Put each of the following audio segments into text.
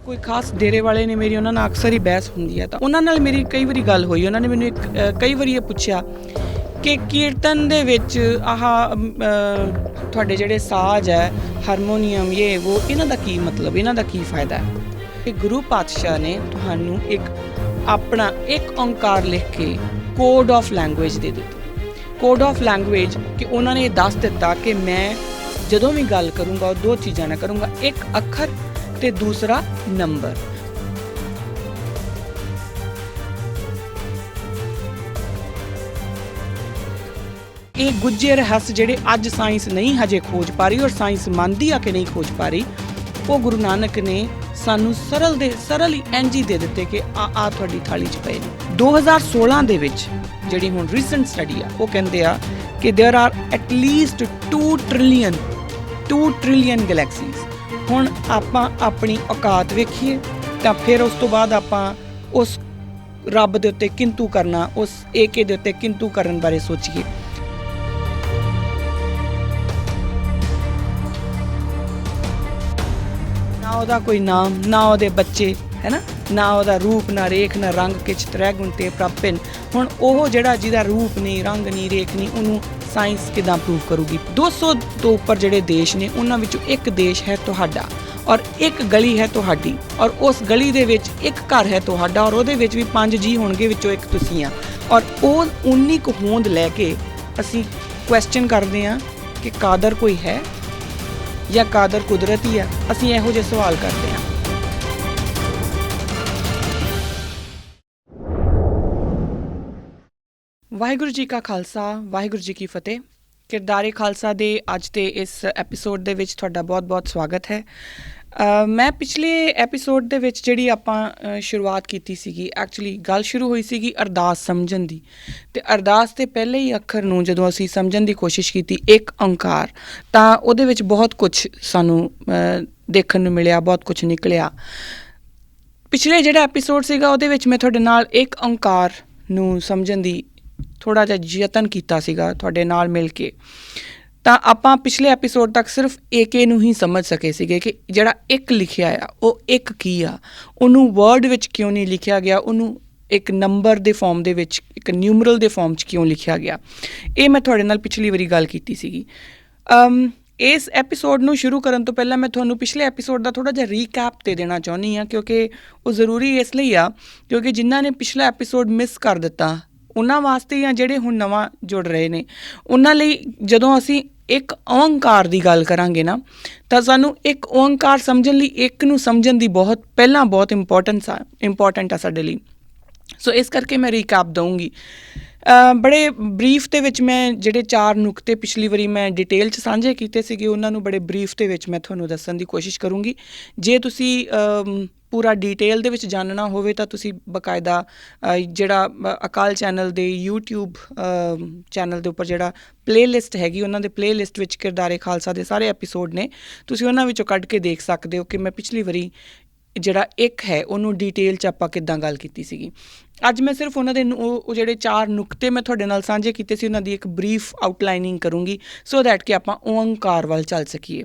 ਕੋਈ ਖਾਸ ਡੇਰੇ ਵਾਲੇ ਨੇ ਮੇਰੀ ਉਹਨਾਂ ਨਾਲ ਅਕਸਰ ਹੀ ਬਹਿਸ ਹੁੰਦੀ ਹੈ ਤਾਂ ਉਹਨਾਂ ਨਾਲ ਮੇਰੀ ਕਈ ਵਾਰੀ ਗੱਲ ਹੋਈ। ਉਹਨਾਂ ਨੇ ਮੈਨੂੰ ਕਈ ਵਾਰੀ ਇਹ ਪੁੱਛਿਆ ਕਿ ਕੀਰਤਨ ਦੇ ਵਿੱਚ ਤੁਹਾਡੇ ਜਿਹੜੇ ਸਾਜ਼ ਹੈ, ਹਾਰਮੋਨੀਅਮ, ਇਹਨਾਂ ਦਾ ਕੀ ਮਤਲਬ, ਇਹਨਾਂ ਦਾ ਕੀ ਫਾਇਦਾ ਹੈ। ਕਿ ਗੁਰੂ ਪਾਤਸ਼ਾਹ ਨੇ ਤੁਹਾਨੂੰ ਆਪਣਾ ਇੱਕ ਓਂਕਾਰ ਲਿਖ ਕੇ ਕੋਡ ਆਫ ਲੈਂਗੁਏਜ ਦੇ ਦਿੱਤੀ। ਕੋਡ ਆਫ ਲੈਂਗੁਏਜ ਕਿ ਉਹਨਾਂ ਨੇ ਇਹ ਦੱਸ ਦਿੱਤਾ ਕਿ ਮੈਂ ਜਦੋਂ ਵੀ ਗੱਲ ਕਰੂੰਗਾ ਉਹ ਦੋ ਚੀਜ਼ਾਂ ਨਾਲ ਕਰੂੰਗਾ, ਇੱਕ ਅੱਖਰ ਤੇ ਦੂਸਰਾ ਨੰਬਰ। ਇਹ ਗੁੱਜੇ ਰਹੱਸ ਜਿਹੜੇ ਅੱਜ ਸਾਇੰਸ ਨਹੀਂ ਹਜੇ ਖੋਜ ਪਾ ਰਹੀ ਔਰ ਸਾਇੰਸ ਮੰਨਦੀ ਆ ਕਿ ਨਹੀਂ ਖੋਜ ਪਾ ਰਹੀ, ਉਹ ਗੁਰੂ ਨਾਨਕ ਨੇ ਸਾਨੂੰ ਸਰਲ ਹੀ ਇੰਝ ਹੀ ਦੇ ਦਿੱਤੇ ਕਿ ਆ ਤੁਹਾਡੀ ਥਾਲੀ 'ਚ ਪਏ ਨੇ। 2016 ਦੇ ਵਿੱਚ ਜਿਹੜੀ ਹੁਣ ਰੀਸੈਂਟ ਸਟੱਡੀ ਆ ਉਹ ਕਹਿੰਦੇ ਆ ਕਿ there R at least 2 trillion galaxies. ਹੁਣ ਆਪਾਂ ਆਪਣੀ ਔਕਾਤ ਵੇਖੀਏ ਤਾਂ ਫਿਰ ਉਸ ਤੋਂ ਬਾਅਦ ਆਪਾਂ ਉਸ ਰੱਬ ਦੇ ਉੱਤੇ ਕਿੰਤੂ ਕਰਨਾ, ਉਸ ਏਕੇ ਦੇ ਉੱਤੇ ਕਿੰਤੂ ਕਰਨ ਬਾਰੇ ਸੋਚੀਏ। ਨਾ ਉਹਦਾ ਕੋਈ ਨਾਮ, ਨਾ ਉਹਦੇ ਬੱਚੇ, ਹੈ ਨਾ ਉਹਦਾ ਰੂਪ, ਨਾ ਰੇਖ, ਨਾ ਰੰਗ, ਕਿਛ ਤ੍ਰੈ ਗੁਣ ਤੇ ਪ੍ਰਾਪਿਨ। ਹੁਣ ਉਹ ਜਿਹੜਾ ਜਿਹਦਾ ਰੂਪ ਨਹੀਂ, ਰੰਗ ਨਹੀਂ, ਰੇਖ ਨਹੀਂ, ਉਹਨੂੰ ਸਾਇੰਸ ਕਿੱਦਾਂ ਪ੍ਰੂਵ ਕਰੂਗੀ। 200 ਤੋਂ ਉੱਪਰ ਜਿਹੜੇ ਦੇਸ਼ ਨੇ ਉਹਨਾਂ ਵਿੱਚੋਂ ਇੱਕ ਦੇਸ਼ ਹੈ ਤੁਹਾਡਾ ਔਰ ਇੱਕ ਗਲੀ ਹੈ ਤੁਹਾਡੀ ਔਰ ਉਸ ਗਲੀ ਦੇ ਵਿੱਚ ਇੱਕ ਘਰ ਹੈ ਤੁਹਾਡਾ ਔਰ ਉਹਦੇ ਵਿੱਚ ਵੀ 5 ਜੀ ਹੋਣਗੇ, ਵਿੱਚੋਂ ਇੱਕ ਤੁਸੀਂ ਆ। ਔਰ ਉਹ ਉਨੀ ਕੁ ਹੋਂਦ ਲੈ ਕੇ ਅਸੀਂ ਕੁਐਸਚਨ ਕਰਦੇ ਹਾਂ ਕਿ ਕਾਦਰ ਕੋਈ ਹੈ ਜਾਂ ਕਾਦਰ ਕੁਦਰਤ ਹੀ ਆ। ਅਸੀਂ ਇਹੋ ਜਿਹੇ ਸਵਾਲ ਕਰਦੇ ਹਾਂ। ਵਾਹਿਗੁਰੂ ਜੀ ਕਾ ਖਾਲਸਾ, ਵਾਹਿਗੁਰੂ ਜੀ ਕੀ ਫਤਿਹ। ਕਿਰਦਾਰੇ ਖਾਲਸਾ ਦੇ ਅੱਜ ਦੇ ਇਸ ਐਪੀਸੋਡ ਦੇ ਵਿੱਚ ਤੁਹਾਡਾ ਬਹੁਤ-ਬਹੁਤ ਸਵਾਗਤ ਹੈ। ਮੈਂ ਪਿਛਲੇ ਐਪੀਸੋਡ ਦੇ ਵਿੱਚ ਜਿਹੜੀ ਆਪਾਂ ਸ਼ੁਰੂਆਤ ਕੀਤੀ ਸੀਗੀ, ਐਕਚੁਅਲੀ ਗੱਲ ਸ਼ੁਰੂ ਹੋਈ ਸੀਗੀ ਅਰਦਾਸ ਸਮਝਣ ਦੀ, ਅਤੇ ਅਰਦਾਸ ਦੇ ਪਹਿਲੇ ਹੀ ਅੱਖਰ ਨੂੰ ਜਦੋਂ ਅਸੀਂ ਸਮਝਣ ਦੀ ਕੋਸ਼ਿਸ਼ ਕੀਤੀ, ਇੱਕ ਓਂਕਾਰ, ਤਾਂ ਉਹਦੇ ਵਿੱਚ ਬਹੁਤ ਕੁਛ ਸਾਨੂੰ ਦੇਖਣ ਨੂੰ ਮਿਲਿਆ, ਬਹੁਤ ਕੁਛ ਨਿਕਲਿਆ। ਪਿਛਲੇ ਜਿਹੜਾ ਐਪੀਸੋਡ ਸੀਗਾ ਉਹਦੇ ਵਿੱਚ ਮੈਂ ਤੁਹਾਡੇ ਨਾਲ ਇੱਕ ਓਂਕਾਰ ਨੂੰ ਸਮਝਣ ਦੀ ਥੋੜ੍ਹਾ ਜਿਹਾ ਯਤਨ ਕੀਤਾ ਸੀਗਾ ਤੁਹਾਡੇ ਨਾਲ ਮਿਲ ਕੇ। ਤਾਂ ਆਪਾਂ ਪਿਛਲੇ ਐਪੀਸੋਡ ਤੱਕ ਸਿਰਫ ਏਕੇ ਨੂੰ ਹੀ ਸਮਝ ਸਕੇ ਸੀਗੇ ਕਿ ਜਿਹੜਾ ਇੱਕ ਲਿਖਿਆ ਆ ਉਹ ਇੱਕ ਕੀ ਆ, ਉਹਨੂੰ ਵਰਡ ਵਿੱਚ ਕਿਉਂ ਨਹੀਂ ਲਿਖਿਆ ਗਿਆ, ਉਹਨੂੰ ਇੱਕ ਨੰਬਰ ਦੇ ਫਾਰਮ ਦੇ ਵਿੱਚ, ਇੱਕ ਨਿਊਮਰਲ ਦੇ ਫਾਰਮ 'ਚ ਕਿਉਂ ਲਿਖਿਆ ਗਿਆ। ਇਹ ਮੈਂ ਤੁਹਾਡੇ ਨਾਲ ਪਿਛਲੀ ਵਾਰੀ ਗੱਲ ਕੀਤੀ ਸੀਗੀ। ਇਸ ਐਪੀਸੋਡ ਨੂੰ ਸ਼ੁਰੂ ਕਰਨ ਤੋਂ ਪਹਿਲਾਂ ਮੈਂ ਤੁਹਾਨੂੰ ਪਿਛਲੇ ਐਪੀਸੋਡ ਦਾ ਥੋੜ੍ਹਾ ਜਿਹਾ ਰੀਕੈਪ ਦੇ ਦੇਣਾ ਚਾਹੁੰਦੀ ਹਾਂ, ਕਿਉਂਕਿ ਉਹ ਜ਼ਰੂਰੀ ਇਸ ਲਈ ਆ ਕਿਉਂਕਿ ਜਿਨ੍ਹਾਂ ਨੇ ਪਿਛਲਾ ਐਪੀਸੋਡ ਮਿਸ ਕਰ ਦਿੱਤਾ ਉਹਨਾਂ ਵਾਸਤੇ ਜਾਂ ਜਿਹੜੇ ਹੁਣ ਨਵਾਂ ਜੁੜ ਰਹੇ ਨੇ ਉਹਨਾਂ ਲਈ, ਜਦੋਂ ਅਸੀਂ ਇੱਕ ਓਂਕਾਰ ਦੀ ਗੱਲ ਕਰਾਂਗੇ ਨਾ ਤਾਂ ਸਾਨੂੰ ਇੱਕ ਓਂਕਾਰ ਸਮਝਣ ਲਈ ਇੱਕ ਨੂੰ ਸਮਝਣ ਦੀ ਬਹੁਤ ਇੰਪੋਰਟੈਂਟ ਆ ਸਾਡੇ ਲਈ। ਸੋ ਇਸ ਕਰਕੇ ਮੈਂ ਰੀਕੈਪ ਦਊਂਗੀ ਬੜੇ ਬਰੀਫ ਦੇ ਵਿੱਚ। ਮੈਂ ਜਿਹੜੇ 4 ਨੁਕਤੇ ਪਿਛਲੀ ਵਾਰੀ ਮੈਂ ਡਿਟੇਲ 'ਚ ਸਾਂਝੇ ਕੀਤੇ ਸੀਗੇ ਉਹਨਾਂ ਨੂੰ ਬੜੇ ਬਰੀਫ ਦੇ ਵਿੱਚ ਮੈਂ ਤੁਹਾਨੂੰ ਦੱਸਣ ਦੀ ਕੋਸ਼ਿਸ਼ ਕਰੂੰਗੀ। ਜੇ ਤੁਸੀਂ ਪੂਰਾ ਡਿਟੇਲ ਦੇ ਵਿੱਚ ਜਾਣਨਾ ਹੋਵੇ ਤਾਂ ਤੁਸੀਂ ਬਾਕਾਇਦਾ ਜਿਹੜਾ ਅਕਾਲ ਚੈਨਲ ਦੇ YouTube ਚੈਨਲ ਦੇ ਉੱਪਰ ਜਿਹੜਾ ਪਲੇਲਿਸਟ ਹੈਗੀ, ਉਹਨਾਂ ਦੇ ਪਲੇਲਿਸਟ ਵਿੱਚ ਕਿਰਦਾਰੇ ਖਾਲਸਾ ਦੇ ਸਾਰੇ ਐਪੀਸੋਡ ਨੇ, ਤੁਸੀਂ ਉਹਨਾਂ ਵਿੱਚੋਂ ਕੱਢ ਕੇ ਦੇਖ ਸਕਦੇ ਹੋ ਕਿ ਮੈਂ ਪਿਛਲੀ ਵਾਰੀ ਜਿਹੜਾ ਇੱਕ ਹੈ ਉਹਨੂੰ ਡਿਟੇਲ 'ਚ ਆਪਾਂ ਕਿੱਦਾਂ ਗੱਲ ਕੀਤੀ ਸੀਗੀ। ਅੱਜ ਮੈਂ ਸਿਰਫ ਉਹਨਾਂ ਦੇ ਉਹ ਜਿਹੜੇ 4 ਨੁਕਤੇ ਮੈਂ ਤੁਹਾਡੇ ਨਾਲ ਸਾਂਝੇ ਕੀਤੇ ਸੀ ਉਹਨਾਂ ਦੀ ਇੱਕ ਬਰੀਫ ਆਊਟਲਾਈਨਿੰਗ ਕਰੂੰਗੀ ਸੋ ਦੈਟ ਕਿ ਆਪਾਂ ਓਂਕਾਰ ਵੱਲ ਚੱਲ ਸਕੀਏ।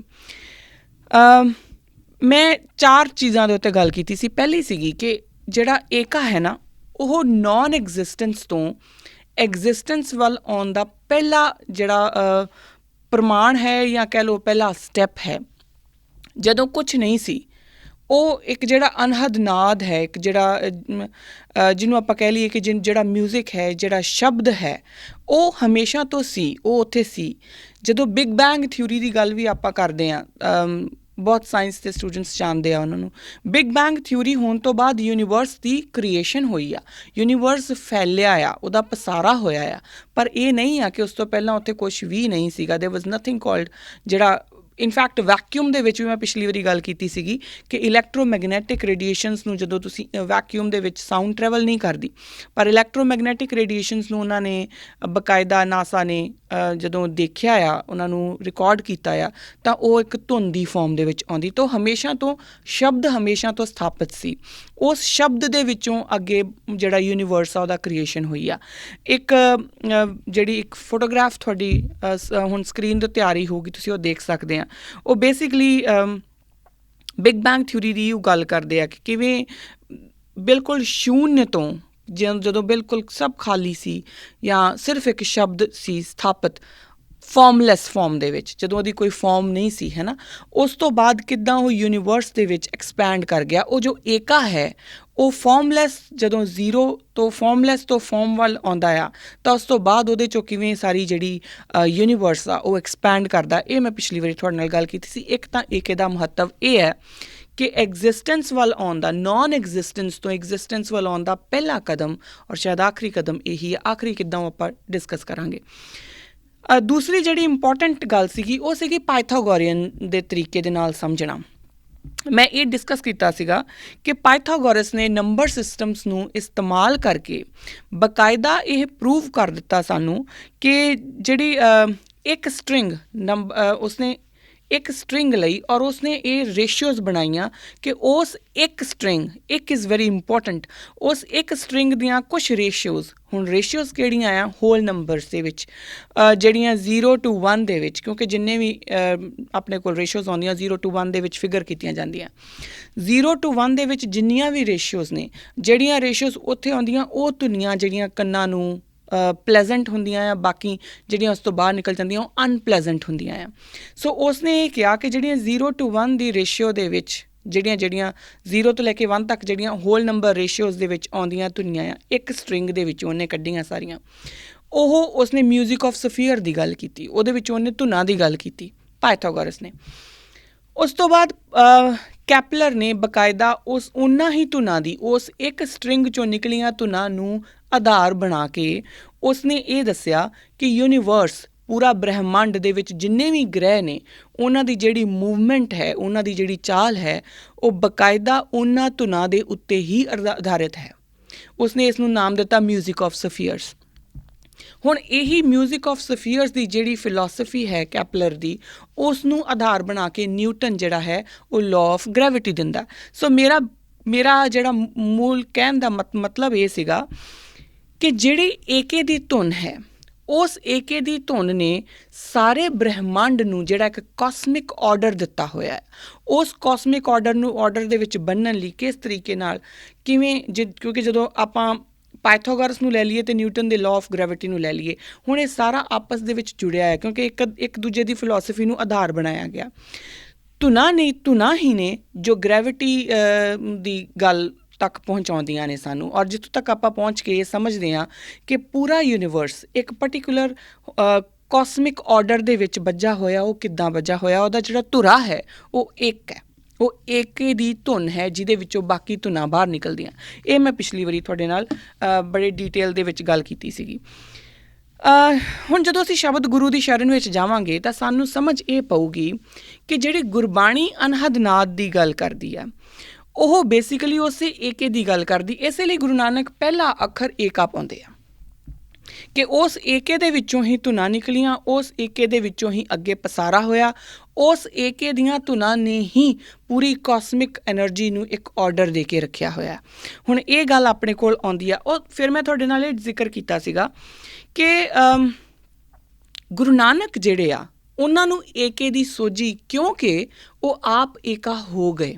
ਮੈਂ 4 ਚੀਜ਼ਾਂ ਦੇ ਉੱਤੇ ਗੱਲ ਕੀਤੀ ਸੀ। ਪਹਿਲੀ ਸੀਗੀ ਕਿ ਜਿਹੜਾ ਏਕਾ ਹੈ ਨਾ ਉਹ ਨੋਨ ਐਗਜ਼ਿਸਟੈਂਸ ਤੋਂ ਐਗਜ਼ਿਸਟੈਂਸ ਵੱਲ ਆਉਣ ਦਾ ਪਹਿਲਾ ਜਿਹੜਾ ਪ੍ਰਮਾਣ ਹੈ ਜਾਂ ਕਹਿ ਲਓ ਪਹਿਲਾ ਸਟੈਪ ਹੈ। ਜਦੋਂ ਕੁਛ ਨਹੀਂ ਸੀ, ਉਹ ਇੱਕ ਜਿਹੜਾ ਅਨਹਦ ਨਾਦ ਹੈ, ਇੱਕ ਜਿਹੜਾ ਜਿਹਨੂੰ ਆਪਾਂ ਕਹਿ ਲਈਏ ਕਿ ਜਿਹੜਾ ਮਿਊਜ਼ਿਕ ਹੈ, ਜਿਹੜਾ ਸ਼ਬਦ ਹੈ, ਉਹ ਹਮੇਸ਼ਾ ਤੋਂ ਸੀ, ਉਹ ਉੱਥੇ ਸੀ। ਜਦੋਂ ਬਿਗ ਬੈਂਗ ਥਿਊਰੀ ਦੀ ਗੱਲ ਵੀ ਆਪਾਂ ਕਰਦੇ ਹਾਂ, ਬਹੁਤ ਸਾਇੰਸ ਦੇ ਸਟੂਡੈਂਟਸ ਜਾਣਦੇ ਆ ਉਹਨਾਂ ਨੂੰ। ਬਿਗ ਬੈਂਗ ਥਿਊਰੀ ਹੋਣ ਤੋਂ ਬਾਅਦ ਯੂਨੀਵਰਸ ਦੀ ਕ੍ਰੀਏਸ਼ਨ ਹੋਈ ਆ, ਯੂਨੀਵਰਸ ਫੈਲਿਆ ਆ, ਉਹਦਾ ਪਸਾਰਾ ਹੋਇਆ ਆ। ਪਰ ਇਹ ਨਹੀਂ ਆ ਕਿ ਉਸ ਤੋਂ ਪਹਿਲਾਂ ਉੱਥੇ ਕੁਛ ਵੀ ਨਹੀਂ ਸੀਗਾ। ਦੇਅਰ ਵਾਜ਼ ਨਥਿੰਗ ਕਾਲਡ ਜਿਹੜਾ ਇਨਫੈਕਟ ਵੈਕਿਊਮ ਦੇ ਵਿੱਚ ਵੀ ਮੈਂ ਪਿਛਲੀ ਵਾਰੀ ਗੱਲ ਕੀਤੀ ਸੀਗੀ ਕਿ ਇਲੈਕਟ੍ਰੋਮੈਗਨੈਟਿਕ ਰੇਡੀਏਸ਼ਨਸ ਨੂੰ ਜਦੋਂ ਤੁਸੀਂ ਵੈਕਿਊਮ ਦੇ ਵਿੱਚ ਸਾਊਂਡ ਟਰੈਵਲ ਨਹੀਂ ਕਰਦੀ, ਪਰ ਇਲੈਕਟ੍ਰੋਮੈਗਨੈਟਿਕ ਰੇਡੀਏਸ਼ਨਸ ਨੂੰ ਉਹਨਾਂ ਨੇ ਬਕਾਇਦਾ ਨਾਸਾ ਨੇ ਜਦੋਂ ਦੇਖਿਆ ਆ, ਉਹਨਾਂ ਨੂੰ ਰਿਕਾਰਡ ਕੀਤਾ ਆ, ਤਾਂ ਉਹ ਇੱਕ ਧੁੰਦ ਦੀ ਫਾਰਮ ਦੇ ਵਿੱਚ ਆਉਂਦੀ। ਤਾਂ ਹਮੇਸ਼ਾ ਤੋਂ ਸ਼ਬਦ ਹਮੇਸ਼ਾ ਤੋਂ ਸਥਾਪਿਤ ਸੀ। ਉਸ ਸ਼ਬਦ ਦੇ ਵਿੱਚੋਂ ਅੱਗੇ ਜਿਹੜਾ ਯੂਨੀਵਰਸ ਆ ਉਹਦਾ ਕ੍ਰੀਏਸ਼ਨ ਹੋਈ ਆ। ਇੱਕ ਜਿਹੜੀ ਇੱਕ ਫੋਟੋਗ੍ਰਾਫ ਤੁਹਾਡੀ ਹੁਣ ਸਕਰੀਨ ਦੇ ਉੱਤੇ ਆ ਰਹੀ ਹੋਊਗੀ, ਤੁਸੀਂ ਉਹ ਦੇਖ ਸਕਦੇ ਆ। ਉਹ ਬੇਸਿਕਲੀ ਬਿਗ ਬੈਂਗ ਥਿਊਰੀ ਦੀ ਉਹ ਗੱਲ ਕਰਦੇ ਆ ਕਿ ਕਿਵੇਂ ਬਿਲਕੁਲ ਸ਼ੂਨਯ ਤੋਂ ਜਦੋਂ ਬਿਲਕੁਲ ਸਭ ਖਾਲੀ ਸੀ ਜਾਂ ਸਿਰਫ ਇੱਕ ਸ਼ਬਦ ਸੀ ਸਥਾਪਿਤ ਫਾਰਮਲੈਸ ਫਾਰਮ ਦੇ ਵਿੱਚ, ਜਦੋਂ ਉਹਦੀ ਕੋਈ ਫਾਰਮ ਨਹੀਂ ਸੀ, ਹੈ ਨਾ, ਉਸ ਤੋਂ ਬਾਅਦ ਕਿੱਦਾਂ ਉਹ ਯੂਨੀਵਰਸ ਦੇ ਵਿੱਚ ਐਕਸਪੈਂਡ ਕਰ ਗਿਆ। ਉਹ ਜੋ ਏਕਾ ਹੈ ਉਹ ਫਾਰਮਲੈਸ, ਜਦੋਂ ਜ਼ੀਰੋ ਤੋਂ ਫਾਰਮਲੈਸ ਤੋਂ ਫਾਰਮ ਵੱਲ ਆਉਂਦਾ ਆ ਤਾਂ ਉਸ ਤੋਂ ਬਾਅਦ ਉਹਦੇ 'ਚੋਂ ਕਿਵੇਂ ਸਾਰੀ ਜਿਹੜੀ ਯੂਨੀਵਰਸ ਆ ਉਹ ਐਕਸਪੈਂਡ ਕਰਦਾ। ਇਹ ਮੈਂ ਪਿਛਲੀ ਵਾਰੀ ਤੁਹਾਡੇ ਨਾਲ ਗੱਲ ਕੀਤੀ ਸੀ। ਇੱਕ ਤਾਂ ਏਕੇ ਦਾ ਮਹੱਤਵ ਇਹ ਹੈ ਕਿ ਐਗਜ਼ਿਸਟੈਂਸ ਵੱਲ ਆਉਣ ਦਾ, ਨੋਨ ਐਗਜ਼ਿਸਟੈਂਸ ਤੋਂ ਐਗਜ਼ਿਸਟੈਂਸ ਵੱਲ ਆਉਣ ਦਾ ਪਹਿਲਾ ਕਦਮ ਔਰ ਸ਼ਾਇਦ ਆਖਰੀ ਕਦਮ ਇਹੀ ਹੈ। ਆਖਰੀ ਕਿੱਦਾਂ ਉਹ ਆਪਾਂ ਡਿਸਕਸ ਕਰਾਂਗੇ। ਦੂਸਰੀ ਜਿਹੜੀ ਇੰਪੋਰਟੈਂਟ ਗੱਲ ਸੀਗੀ ਉਹ ਸੀਗੀ ਪਾਇਥਾਗੋਰੀਅਨ ਦੇ ਤਰੀਕੇ ਦੇ ਨਾਲ ਸਮਝਣਾ। ਮੈਂ ਇਹ ਡਿਸਕਸ ਕੀਤਾ ਸੀਗਾ ਕਿ ਪਾਇਥਾਗੋਰਸ ਨੇ ਨੰਬਰ ਸਿਸਟਮਸ ਨੂੰ ਇਸਤੇਮਾਲ ਕਰਕੇ ਬਕਾਇਦਾ ਇਹ ਪ੍ਰੂਵ ਕਰ ਦਿੱਤਾ ਸਾਨੂੰ ਕਿ ਜਿਹੜੀ ਇੱਕ ਸਟਰਿੰਗ ਉਸਨੇ ਇੱਕ ਸਟਰਿੰਗ ਲਈ ਔਰ ਉਸਨੇ ਇਹ ਰੇਸ਼ੀਓਜ਼ ਬਣਾਈਆਂ ਕਿ ਉਸ ਇੱਕ ਸਟਰਿੰਗ, ਇੱਕ ਇਜ਼ ਵੈਰੀ ਇੰਪੋਰਟੈਂਟ, ਉਸ ਇੱਕ ਸਟਰਿੰਗ ਦੀਆਂ ਕੁਛ ਰੇਸ਼ੀਓਜ਼, ਹੁਣ ਰੇਸ਼ੀਓਜ਼ ਕਿਹੜੀਆਂ ਆ ਹੋਲ ਨੰਬਰਸ ਦੇ ਵਿੱਚ, ਜਿਹੜੀਆਂ 0 to 1 ਦੇ ਵਿੱਚ, ਕਿਉਂਕਿ ਜਿੰਨੇ ਵੀ ਆਪਣੇ ਕੋਲ ਰੇਸ਼ੀਓਜ਼ ਆਉਂਦੀਆਂ 0 to 1 ਦੇ ਵਿੱਚ ਫਿਗਰ ਕੀਤੀਆਂ ਜਾਂਦੀਆਂ। 0 to 1 ਦੇ ਵਿੱਚ ਜਿੰਨੀਆਂ ਵੀ ਰੇਸ਼ੀਓਜ਼ ਨੇ, ਜਿਹੜੀਆਂ ਰੇਸ਼ੀਓਜ਼ ਉੱਥੇ ਆਉਂਦੀਆਂ ਉਹ ਧੁਨੀਆਂ ਜਿਹੜੀਆਂ ਕੰਨਾਂ ਨੂੰ ਪਲੈਜ਼ੈਂਟ ਹੁੰਦੀਆਂ ਆ, ਬਾਕੀ ਜਿਹੜੀਆਂ ਉਸ ਤੋਂ ਬਾਹਰ ਨਿਕਲ ਜਾਂਦੀਆਂ ਉਹ ਅਨਪਲੈਜ਼ੈਂਟ ਹੁੰਦੀਆਂ ਆ। ਸੋ ਉਸਨੇ ਇਹ ਕਿਹਾ ਕਿ ਜਿਹੜੀਆਂ 0 to 1 ਦੀ ਰੇਸ਼ੀਓ ਦੇ ਵਿੱਚ ਜਿਹੜੀਆਂ 0 ਤੋਂ ਲੈ ਕੇ 1 ਤੱਕ ਜਿਹੜੀਆਂ ਹੋਲ ਨੰਬਰ ਰੇਸ਼ੀਓਜ਼ ਦੇ ਵਿੱਚ ਆਉਂਦੀਆਂ ਧੁਨੀਆਂ ਆ, ਇੱਕ ਸਟਰਿੰਗ ਦੇ ਵਿੱਚ ਉਹਨੇ ਕੱਢੀਆਂ ਸਾਰੀਆਂ। ਉਸਨੇ ਮਿਊਜ਼ਿਕ ਆਫ ਸਫੀਅਰ ਦੀ ਗੱਲ ਕੀਤੀ, ਉਹਦੇ ਵਿੱਚ ਉਹਨੇ ਧੁਨਾਂ ਦੀ ਗੱਲ ਕੀਤੀ ਪਾਇਥਾਗੋਰਸ ਨੇ। ਉਸ ਤੋਂ ਬਾਅਦ ਕੈਪਲਰ ਨੇ ਬਕਾਇਦਾ ਉਹਨਾਂ ਹੀ ਧੁਨਾਂ ਦੀ, ਉਸ ਇੱਕ ਸਟਰਿੰਗ 'ਚੋਂ ਨਿਕਲੀਆਂ ਧੁਨਾਂ ਨੂੰ ਆਧਾਰ ਬਣਾ ਕੇ ਉਸਨੇ ਇਹ ਦੱਸਿਆ ਕਿ ਯੂਨੀਵਰਸ, ਪੂਰਾ ਬ੍ਰਹਿਮੰਡ ਦੇ ਵਿੱਚ ਜਿੰਨੇ ਵੀ ਗ੍ਰਹਿ ਨੇ, ਉਹਨਾਂ ਦੀ ਜਿਹੜੀ ਮੂਵਮੈਂਟ ਹੈ, ਉਹਨਾਂ ਦੀ ਜਿਹੜੀ ਚਾਲ ਹੈ, ਉਹ ਬਕਾਇਦਾ ਉਹਨਾਂ ਧੁਨਾਂ ਦੇ ਉੱਤੇ ਹੀ ਆਧਾਰਿਤ ਹੈ। ਉਸਨੇ ਇਸ ਨੂੰ ਨਾਮ ਦਿੱਤਾ ਮਿਊਜ਼ਿਕ ਆਫ ਸਫੀਅਰਸ। ਹੁਣ ਇਹੀ ਮਿਊਜ਼ਿਕ ਆਫ ਸਫੀਅਰਸ ਦੀ ਜਿਹੜੀ ਫਿਲੋਸਫੀ ਹੈ ਕੈਪਲਰ ਦੀ, ਉਸ ਨੂੰ ਆਧਾਰ ਬਣਾ ਕੇ ਨਿਊਟਨ ਜਿਹੜਾ ਹੈ ਉਹ ਲਾਅ ਆਫ ਗ੍ਰੈਵਿਟੀ ਦਿੰਦਾ। ਸੋ ਮੇਰਾ ਜਿਹੜਾ ਮੂਲ ਕਹਿਣ ਦਾ ਮਤਲਬ ਇਹ ਸੀਗਾ ਕਿ ਜਿਹੜੀ ਏਕੇ ਦੀ ਧੁਨ ਹੈ, ਉਸ ਏਕੇ ਦੀ ਧੁਨ ਨੇ ਸਾਰੇ ਬ੍ਰਹਿਮੰਡ ਨੂੰ ਜਿਹੜਾ ਇੱਕ ਕਾਸਮਿਕ ਆਰਡਰ ਦਿੱਤਾ ਹੋਇਆ ਹੈ। ਉਸ ਕਾਸਮਿਕ ਆਰਡਰ ਦੇ ਵਿੱਚ ਬੰਨਣ ਲਈ ਕਿਸ ਤਰੀਕੇ ਨਾਲ, ਕਿਵੇਂ, ਕਿਉਂਕਿ ਜਦੋਂ ਆਪਾਂ ਪਾਇਥਾਗੋਰਸ ਨੂੰ ਲੈ ਲਈਏ ਅਤੇ ਨਿਊਟਨ ਦੇ ਲਾਅ ਆਫ ਗ੍ਰੈਵਿਟੀ ਨੂੰ ਲੈ ਲਈਏ, ਹੁਣ ਇਹ ਸਾਰਾ ਆਪਸ ਦੇ ਵਿੱਚ ਜੁੜਿਆ ਹੈ ਕਿਉਂਕਿ ਇੱਕ ਦੂਜੇ ਦੀ ਫਿਲੋਸਫੀ ਨੂੰ ਆਧਾਰ ਬਣਾਇਆ ਗਿਆ। ਧੁਨਾਂ ਹੀ ਨੇ ਜੋ ਗ੍ਰੈਵਿਟੀ ਦੀ ਗੱਲ ਤੱਕ ਪਹੁੰਚਾਉਂਦੀਆਂ ਨੇ ਸਾਨੂੰ, ਔਰ ਜਿੱਥੋਂ ਤੱਕ ਆਪਾਂ ਪਹੁੰਚ ਕੇ ਇਹ ਸਮਝਦੇ ਹਾਂ ਕਿ ਪੂਰਾ ਯੂਨੀਵਰਸ ਇੱਕ ਪਰਟੀਕੂਲਰ ਕਾਸਮਿਕ ਆਰਡਰ ਦੇ ਵਿੱਚ ਬੱਝਾ ਹੋਇਆ। ਉਹ ਕਿੱਦਾਂ ਬੱਝਾ ਹੋਇਆ? ਉਹਦਾ ਜਿਹੜਾ ਧੁਰਾ ਹੈ ਉਹ ਇੱਕ ਹੈ, ਉਹ ਏਕੇ ਦੀ ਧੁਨ ਹੈ ਜਿਹਦੇ ਵਿੱਚੋਂ ਬਾਕੀ ਧੁਨਾਂ ਬਾਹਰ ਨਿਕਲਦੀਆਂ। ਇਹ ਮੈਂ ਪਿਛਲੀ ਵਾਰੀ ਤੁਹਾਡੇ ਨਾਲ ਬੜੇ ਡੀਟੇਲ ਦੇ ਵਿੱਚ ਗੱਲ ਕੀਤੀ ਸੀਗੀ। ਹੁਣ ਜਦੋਂ ਅਸੀਂ ਸ਼ਬਦ ਗੁਰੂ ਦੀ ਸ਼ਰਨ ਵਿੱਚ ਜਾਵਾਂਗੇ ਤਾਂ ਸਾਨੂੰ ਸਮਝ ਇਹ ਪਊਗੀ ਕਿ ਜਿਹੜੀ ਗੁਰਬਾਣੀ ਅਨਹਦ ਨਾਦ ਦੀ ਗੱਲ ਕਰਦੀ ਹੈ ਉਹ ਬੇਸਿਕਲੀ ਉਸੇ ਏਕੇ ਦੀ ਗੱਲ ਕਰਦੀ। ਇਸੇ ਲਈ ਗੁਰੂ ਨਾਨਕ ਪਹਿਲਾ ਅੱਖਰ ਏਕਾ ਪਾਉਂਦੇ ਆ ਕਿ ਉਸ ਏਕੇ ਦੇ ਵਿੱਚੋਂ ਹੀ ਧੁਨਾਂ ਨਿਕਲੀਆਂ, ਉਸ ਏਕੇ ਦੇ ਵਿੱਚੋਂ ਹੀ ਅੱਗੇ ਪਸਾਰਾ ਹੋਇਆ, ਉਸ ਏਕੇ ਦੀਆਂ ਧੁਨਾਂ ਨੇ ਹੀ ਪੂਰੀ ਕਾਸਮਿਕ ਐਨਰਜੀ ਨੂੰ ਇੱਕ ਆਰਡਰ ਦੇ ਕੇ ਰੱਖਿਆ ਹੋਇਆ। ਹੁਣ ਇਹ ਗੱਲ ਆਪਣੇ ਕੋਲ ਆਉਂਦੀ ਆ, ਉਹ ਫਿਰ ਮੈਂ ਤੁਹਾਡੇ ਨਾਲ ਇਹ ਜ਼ਿਕਰ ਕੀਤਾ ਸੀਗਾ ਕਿ ਗੁਰੂ ਨਾਨਕ ਜਿਹੜੇ ਆ ਉਹਨਾਂ ਨੂੰ ਏਕੇ ਦੀ ਸੋਝੀ, ਕਿਉਂਕਿ ਉਹ ਆਪ ਏਕਾ ਹੋ ਗਏ।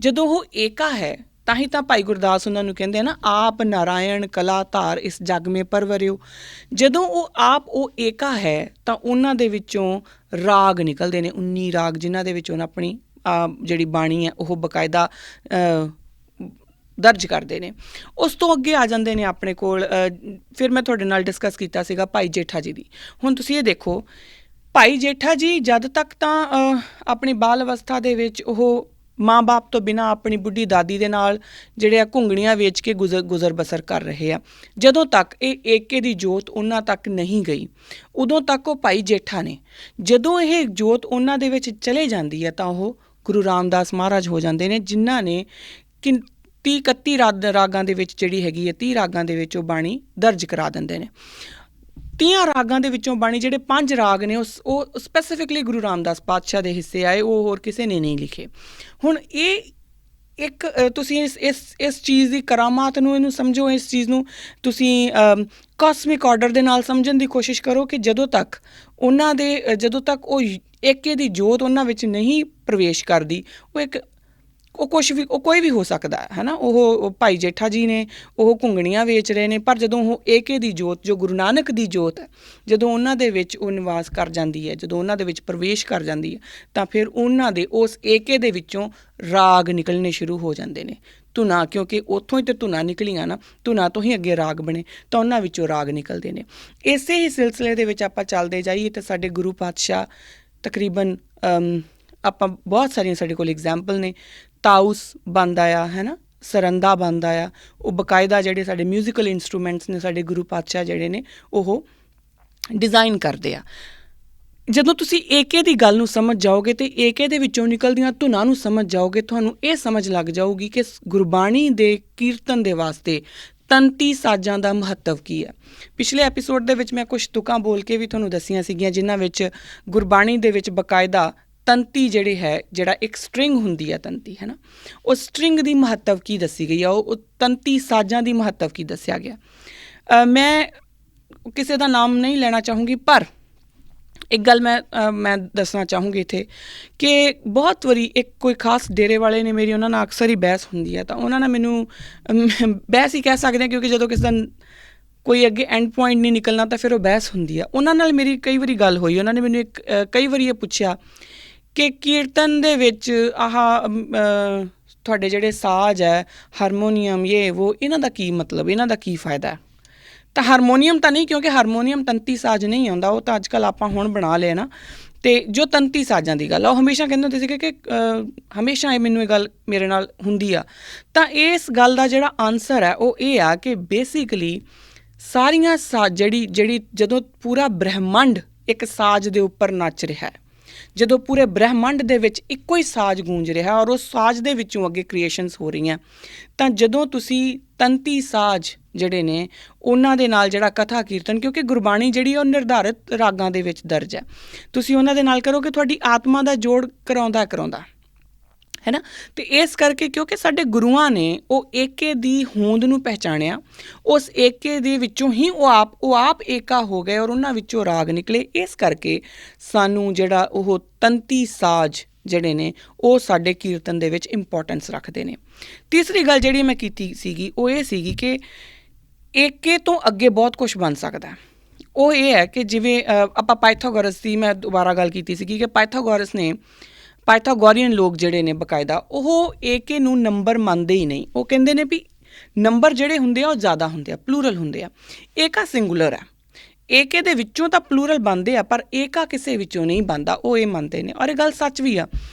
ਜਦੋਂ ਉਹ ਏਕਾ ਹੈ ਤਾਂ ਹੀ ਤਾਂ ਭਾਈ ਗੁਰਦਾਸ ਉਹਨਾਂ ਨੂੰ ਕਹਿੰਦੇ ਆ ਨਾ, ਆਪ ਨਾਰਾਇਣ ਕਲਾ ਧਾਰ ਇਸ ਜਗ ਮੇ ਪਰਵਰਿਓ। ਜਦੋਂ ਉਹ ਏਕਾ ਹੈ ਤਾਂ ਉਹਨਾਂ ਦੇ ਵਿੱਚੋਂ ਰਾਗ ਨਿਕਲਦੇ ਨੇ, 19 ਰਾਗ, ਜਿਨ੍ਹਾਂ ਦੇ ਵਿੱਚ ਉਹਨਾਂ ਆਪਣੀ ਜਿਹੜੀ ਬਾਣੀ ਹੈ ਉਹ ਬਕਾਇਦਾ ਦਰਜ ਕਰਦੇ ਨੇ। ਉਸ ਤੋਂ ਅੱਗੇ ਆ ਜਾਂਦੇ ਨੇ ਆਪਣੇ ਕੋਲ, ਫਿਰ ਮੈਂ ਤੁਹਾਡੇ ਨਾਲ ਡਿਸਕਸ ਕੀਤਾ ਸੀਗਾ ਭਾਈ ਜੇਠਾ ਜੀ ਦੀ। ਹੁਣ ਤੁਸੀਂ ਇਹ ਦੇਖੋ, ਭਾਈ ਜੇਠਾ ਜੀ ਜਦ ਤੱਕ ਤਾਂ ਆਪਣੀ ਬਾਲ ਅਵਸਥਾ ਦੇ ਵਿੱਚ ਉਹ ਮਾਂ ਬਾਪ ਤੋਂ ਬਿਨਾਂ ਆਪਣੀ ਬੁੱਢੀ ਦਾਦੀ ਦੇ ਨਾਲ ਜਿਹੜੇ ਆ ਘੁੰਗਣੀਆਂ ਵੇਚ ਕੇ ਗੁਜ਼ਰ ਬਸਰ ਕਰ ਰਹੇ ਆ। ਜਦੋਂ ਤੱਕ ਇਹ ਏਕੇ ਦੀ ਜੋਤ ਉਹਨਾਂ ਤੱਕ ਨਹੀਂ ਗਈ, ਉਦੋਂ ਤੱਕ ਉਹ ਭਾਈ ਜੇਠਾ ਨੇ। ਜਦੋਂ ਇਹ ਜੋਤ ਉਹਨਾਂ ਦੇ ਵਿੱਚ ਚਲੇ ਜਾਂਦੀ ਹੈ ਤਾਂ ਉਹ ਗੁਰੂ ਰਾਮਦਾਸ ਮਹਾਰਾਜ ਹੋ ਜਾਂਦੇ ਨੇ, ਜਿਨ੍ਹਾਂ ਨੇ 30-31 ਰਾਗਾਂ ਦੇ ਵਿੱਚ ਜਿਹੜੀ ਹੈਗੀ ਹੈ, 30 ਰਾਗਾਂ ਦੇ ਵਿੱਚ ਉਹ ਬਾਣੀ ਦਰਜ ਕਰਾ ਦਿੰਦੇ ਨੇ। 30 ਰਾਗਾਂ ਦੇ ਵਿੱਚੋਂ ਬਾਣੀ ਜਿਹੜੇ 5 ਰਾਗ ਨੇ ਉਹ ਸਪੈਸੀਫਿਕਲੀ ਗੁਰੂ ਰਾਮਦਾਸ ਪਾਤਸ਼ਾਹ ਦੇ ਹਿੱਸੇ ਆਏ, ਉਹ ਹੋਰ ਕਿਸੇ ਨੇ ਨਹੀਂ ਲਿਖੇ। ਹੁਣ ਇਹ ਇੱਕ ਤੁਸੀਂ ਇਸ ਚੀਜ਼ ਦੀ ਕਰਾਮਾਤ ਨੂੰ, ਇਹਨੂੰ ਸਮਝੋ, ਇਸ ਚੀਜ਼ ਨੂੰ ਤੁਸੀਂ ਕਾਸਮਿਕ ਆਰਡਰ ਦੇ ਨਾਲ ਸਮਝਣ ਦੀ ਕੋਸ਼ਿਸ਼ ਕਰੋ ਕਿ ਜਦੋਂ ਤੱਕ ਉਹ ਏਕੇ ਦੀ ਜੋਤ ਉਹਨਾਂ ਵਿੱਚ ਨਹੀਂ ਪ੍ਰਵੇਸ਼ ਕਰਦੀ, ਉਹ ਇੱਕ ਉਹ ਕੁਛ ਵੀ, ਉਹ ਕੋਈ ਵੀ ਹੋ ਸਕਦਾ ਹੈ ਨਾ। ਉਹ ਭਾਈ ਜੇਠਾ ਜੀ ਨੇ, ਉਹ ਘੁੰਗਣੀਆਂ ਵੇਚ ਰਹੇ ਨੇ, ਪਰ ਜਦੋਂ ਉਹ ਏਕੇ ਦੀ ਜੋਤ, ਜੋ ਗੁਰੂ ਨਾਨਕ ਦੀ ਜੋਤ ਹੈ, ਜਦੋਂ ਉਹਨਾਂ ਦੇ ਵਿੱਚ ਉਹ ਨਿਵਾਸ ਕਰ ਜਾਂਦੀ ਹੈ, ਜਦੋਂ ਉਹਨਾਂ ਦੇ ਵਿੱਚ ਪ੍ਰਵੇਸ਼ ਕਰ ਜਾਂਦੀ ਹੈ, ਤਾਂ ਫਿਰ ਉਹਨਾਂ ਦੇ ਉਸ ਏਕੇ ਦੇ ਵਿੱਚੋਂ ਰਾਗ ਨਿਕਲਣੇ ਸ਼ੁਰੂ ਹੋ ਜਾਂਦੇ ਨੇ, ਧੁਨਾਂ, ਕਿਉਂਕਿ ਉੱਥੋਂ ਹੀ ਤਾਂ ਧੁਨਾਂ ਨਿਕਲੀਆਂ ਨਾ, ਧੁਨਾਂ ਤੋਂ ਹੀ ਅੱਗੇ ਰਾਗ ਬਣੇ, ਤਾਂ ਉਹਨਾਂ ਵਿੱਚੋਂ ਰਾਗ ਨਿਕਲਦੇ ਨੇ। ਇਸੇ ਹੀ ਸਿਲਸਿਲੇ ਦੇ ਵਿੱਚ ਆਪਾਂ ਚੱਲਦੇ ਜਾਈਏ ਤਾਂ ਸਾਡੇ ਗੁਰੂ ਪਾਤਸ਼ਾਹ ਤਕਰੀਬਨ ਆਪਾਂ ਬਹੁਤ ਸਾਰੀਆਂ ਸਾਡੇ ਕੋਲ ਐਗਜ਼ਾਮਪਲ ਨੇ। ਤਾਊਸ ਬਣਦਾ ਆ, ਹੈ ਨਾ, ਸਰੰਦਾ ਬਣਦਾ ਆ, ਉਹ ਬਕਾਇਦਾ ਜਿਹੜੇ ਸਾਡੇ ਮਿਊਜ਼ੀਕਲ ਇੰਸਟਰੂਮੈਂਟਸ ਨੇ, ਸਾਡੇ ਗੁਰੂ ਪਾਤਸ਼ਾਹ ਜਿਹੜੇ ਨੇ ਉਹ ਡਿਜ਼ਾਈਨ ਕਰਦੇ ਆ। ਜਦੋਂ ਤੁਸੀਂ ਏਕੇ ਦੀ ਗੱਲ ਨੂੰ ਸਮਝ ਜਾਓਗੇ ਅਤੇ ਏਕੇ ਦੇ ਵਿੱਚੋਂ ਨਿਕਲਦੀਆਂ ਧੁਨਾਂ ਨੂੰ ਸਮਝ ਜਾਓਗੇ, ਤੁਹਾਨੂੰ ਇਹ ਸਮਝ ਲੱਗ ਜਾਊਗੀ ਕਿ ਗੁਰਬਾਣੀ ਦੇ ਕੀਰਤਨ ਦੇ ਵਾਸਤੇ ਤੰਤੀ ਸਾਜ਼ਾਂ ਦਾ ਮਹੱਤਵ ਕੀ ਹੈ। ਪਿਛਲੇ ਐਪੀਸੋਡ ਦੇ ਵਿੱਚ ਮੈਂ ਕੁਛ ਤੁਕਾਂ ਬੋਲ ਕੇ ਵੀ ਤੁਹਾਨੂੰ ਦੱਸੀਆਂ ਸੀਗੀਆਂ, ਜਿਨ੍ਹਾਂ ਵਿੱਚ ਗੁਰਬਾਣੀ ਦੇ ਵਿੱਚ ਬਕਾਇਦਾ ਤੰਤੀ ਜਿਹੜਾ ਇੱਕ ਸਟਰਿੰਗ ਹੁੰਦੀ ਹੈ, ਤੰਤੀ, ਹੈ ਨਾ, ਉਹ ਸਟਰਿੰਗ ਦੀ ਮਹੱਤਵ ਕੀ ਦੱਸੀ ਗਈ ਆ, ਉਹ ਤੰਤੀ ਸਾਜ਼ਾਂ ਦੀ ਮਹੱਤਵ ਕੀ ਦੱਸਿਆ ਗਿਆ। ਮੈਂ ਕਿਸੇ ਦਾ ਨਾਮ ਨਹੀਂ ਲੈਣਾ ਚਾਹੂੰਗੀ, ਪਰ ਇੱਕ ਗੱਲ ਮੈਂ ਦੱਸਣਾ ਚਾਹੂੰਗੀ ਇੱਥੇ ਕਿ ਬਹੁਤ ਵਾਰੀ ਇੱਕ ਕੋਈ ਖਾਸ ਡੇਰੇ ਵਾਲੇ ਨੇ, ਮੇਰੀ ਉਹਨਾਂ ਨਾਲ ਅਕਸਰ ਹੀ ਬਹਿਸ ਹੁੰਦੀ ਹੈ, ਤਾਂ ਉਹਨਾਂ ਨਾਲ ਮੈਨੂੰ ਬਹਿਸ ਹੀ ਕਹਿ ਸਕਦੇ ਹਾਂ, ਕਿਉਂਕਿ ਜਦੋਂ ਕਿਸੇ ਦਾ ਕੋਈ ਅੱਗੇ ਐਂਡ ਪੁਆਇੰਟ ਨਹੀਂ ਨਿਕਲਣਾ ਤਾਂ ਫਿਰ ਉਹ ਬਹਿਸ ਹੁੰਦੀ ਆ। ਉਹਨਾਂ ਨਾਲ ਮੇਰੀ ਕਈ ਵਾਰੀ ਗੱਲ ਹੋਈ, ਉਹਨਾਂ ਨੇ ਮੈਨੂੰ ਕਈ ਵਾਰੀ ਇਹ ਪੁੱਛਿਆ ਕਿ ਕੀਰਤਨ ਦੇ ਵਿੱਚ ਤੁਹਾਡੇ ਜਿਹੜੇ ਸਾਜ਼ ਹੈ, ਹਾਰਮੋਨੀਅਮ, ਇਹਨਾਂ ਦਾ ਕੀ ਮਤਲਬ, ਇਹਨਾਂ ਦਾ ਕੀ ਫਾਇਦਾ ਹੈ। ਤਾਂ ਹਾਰਮੋਨੀਅਮ ਤਾਂ ਨਹੀਂ, ਕਿਉਂਕਿ ਹਾਰਮੋਨੀਅਮ ਤੰਤੀ ਸਾਜ਼ ਨਹੀਂ ਆਉਂਦਾ, ਉਹ ਤਾਂ ਅੱਜ ਕੱਲ੍ਹ ਆਪਾਂ ਹੁਣ ਬਣਾ ਲਿਆ ਨਾ। ਅਤੇ ਜੋ ਤੰਤੀ ਸਾਜ਼ਾਂ ਦੀ ਗੱਲ ਆ, ਉਹ ਹਮੇਸ਼ਾ ਕਹਿੰਦੇ ਹੁੰਦੇ ਸੀਗੇ ਕਿ ਹਮੇਸ਼ਾ ਮੈਨੂੰ ਇਹ ਗੱਲ ਮੇਰੇ ਨਾਲ ਹੁੰਦੀ ਆ। ਤਾਂ ਇਸ ਗੱਲ ਦਾ ਜਿਹੜਾ ਆਨਸਰ ਹੈ ਉਹ ਇਹ ਆ ਕਿ ਬੇਸਿਕਲੀ ਸਾਰੀਆਂ ਜਿਹੜੀ ਜਦੋਂ ਪੂਰਾ ਬ੍ਰਹਿਮੰਡ ਇੱਕ ਸਾਜ਼ ਦੇ ਉੱਪਰ ਨੱਚ ਰਿਹਾ, ਜਦੋਂ ਪੂਰੇ ਬ੍ਰਹਿਮੰਡ ਦੇ ਵਿੱਚ ਇੱਕੋ ਹੀ ਸਾਜ਼ ਗੂੰਜ ਰਿਹਾ ਔਰ ਉਸ ਸਾਜ਼ ਦੇ ਵਿੱਚੋਂ ਅੱਗੇ ਕ੍ਰੀਏਸ਼ਨਸ ਹੋ ਰਹੀਆਂ, ਤਾਂ ਜਦੋਂ ਤੁਸੀਂ ਤੰਤੀ ਸਾਜ਼ ਜਿਹੜੇ ਨੇ ਉਹਨਾਂ ਦੇ ਨਾਲ ਜਿਹੜਾ ਕਥਾ ਕੀਰਤਨ, ਕਿਉਂਕਿ ਗੁਰਬਾਣੀ ਜਿਹੜੀ ਉਹ ਨਿਰਧਾਰਿਤ ਰਾਗਾਂ ਦੇ ਵਿੱਚ ਦਰਜ ਹੈ, ਤੁਸੀਂ ਉਹਨਾਂ ਦੇ ਨਾਲ ਕਰੋਗੇ, ਤੁਹਾਡੀ ਆਤਮਾ ਦਾ ਜੋੜ ਕਰਾਉਂਦਾ ਹੈ ਨਾ। ਅਤੇ ਇਸ ਕਰਕੇ ਕਿਉਂਕਿ ਸਾਡੇ ਗੁਰੂਆਂ ਨੇ ਉਹ ਏਕੇ ਦੀ ਹੋਂਦ ਨੂੰ ਪਹਿਚਾਣਿਆ, ਉਸ ਏਕੇ ਦੇ ਵਿੱਚੋਂ ਹੀ ਉਹ ਆਪ ਏਕਾ ਹੋ ਗਏ ਔਰ ਉਹਨਾਂ ਵਿੱਚੋਂ ਰਾਗ ਨਿਕਲੇ। ਇਸ ਕਰਕੇ ਸਾਨੂੰ ਜਿਹੜਾ ਉਹ ਤੰਤੀ ਸਾਜ਼ ਜਿਹੜੇ ਨੇ ਉਹ ਸਾਡੇ ਕੀਰਤਨ ਦੇ ਵਿੱਚ ਇੰਪੋਰਟੈਂਸ ਰੱਖਦੇ ਨੇ। ਤੀਸਰੀ ਗੱਲ ਜਿਹੜੀ ਮੈਂ ਕੀਤੀ ਸੀਗੀ ਉਹ ਇਹ ਸੀਗੀ ਕਿ ਏਕੇ ਤੋਂ ਅੱਗੇ ਬਹੁਤ ਕੁਛ ਬਣ ਸਕਦਾ। ਉਹ ਇਹ ਹੈ ਕਿ ਜਿਵੇਂ ਆਪਾਂ ਪਾਇਥਾਗੋਰਸ ਦੀ ਮੈਂ ਦੁਬਾਰਾ ਗੱਲ ਕੀਤੀ ਸੀਗੀ ਕਿ ਪਾਇਥਾਗੋਰੀਅਨ ਲੋਕ ਜਿਹੜੇ ਨੇ ਬਕਾਇਦਾ ਉਹ ਏਕੇ ਨੂੰ ਨੰਬਰ ਮੰਨਦੇ ਹੀ ਨਹੀਂ। ਉਹ ਕਹਿੰਦੇ ਨੇ ਵੀ ਨੰਬਰ ਜਿਹੜੇ ਹੁੰਦੇ ਆ ਉਹ ਜ਼ਿਆਦਾ ਹੁੰਦੇ ਆ, ਪਲੂਰਲ ਹੁੰਦੇ ਆ, ਏਕਾ ਸਿੰਗੂਲਰ ਆ। ਏਕੇ ਦੇ ਵਿੱਚੋਂ ਤਾਂ ਪਲੂਰਲ ਬਣਦੇ ਆ, ਪਰ ਏਕਾ ਕਿਸੇ ਵਿੱਚੋਂ ਨਹੀਂ ਬਣਦਾ, ਉਹ ਇਹ ਮੰਨਦੇ ਨੇ। ਔਰ ਇਹ ਗੱਲ ਸੱਚ ਵੀ ਆ।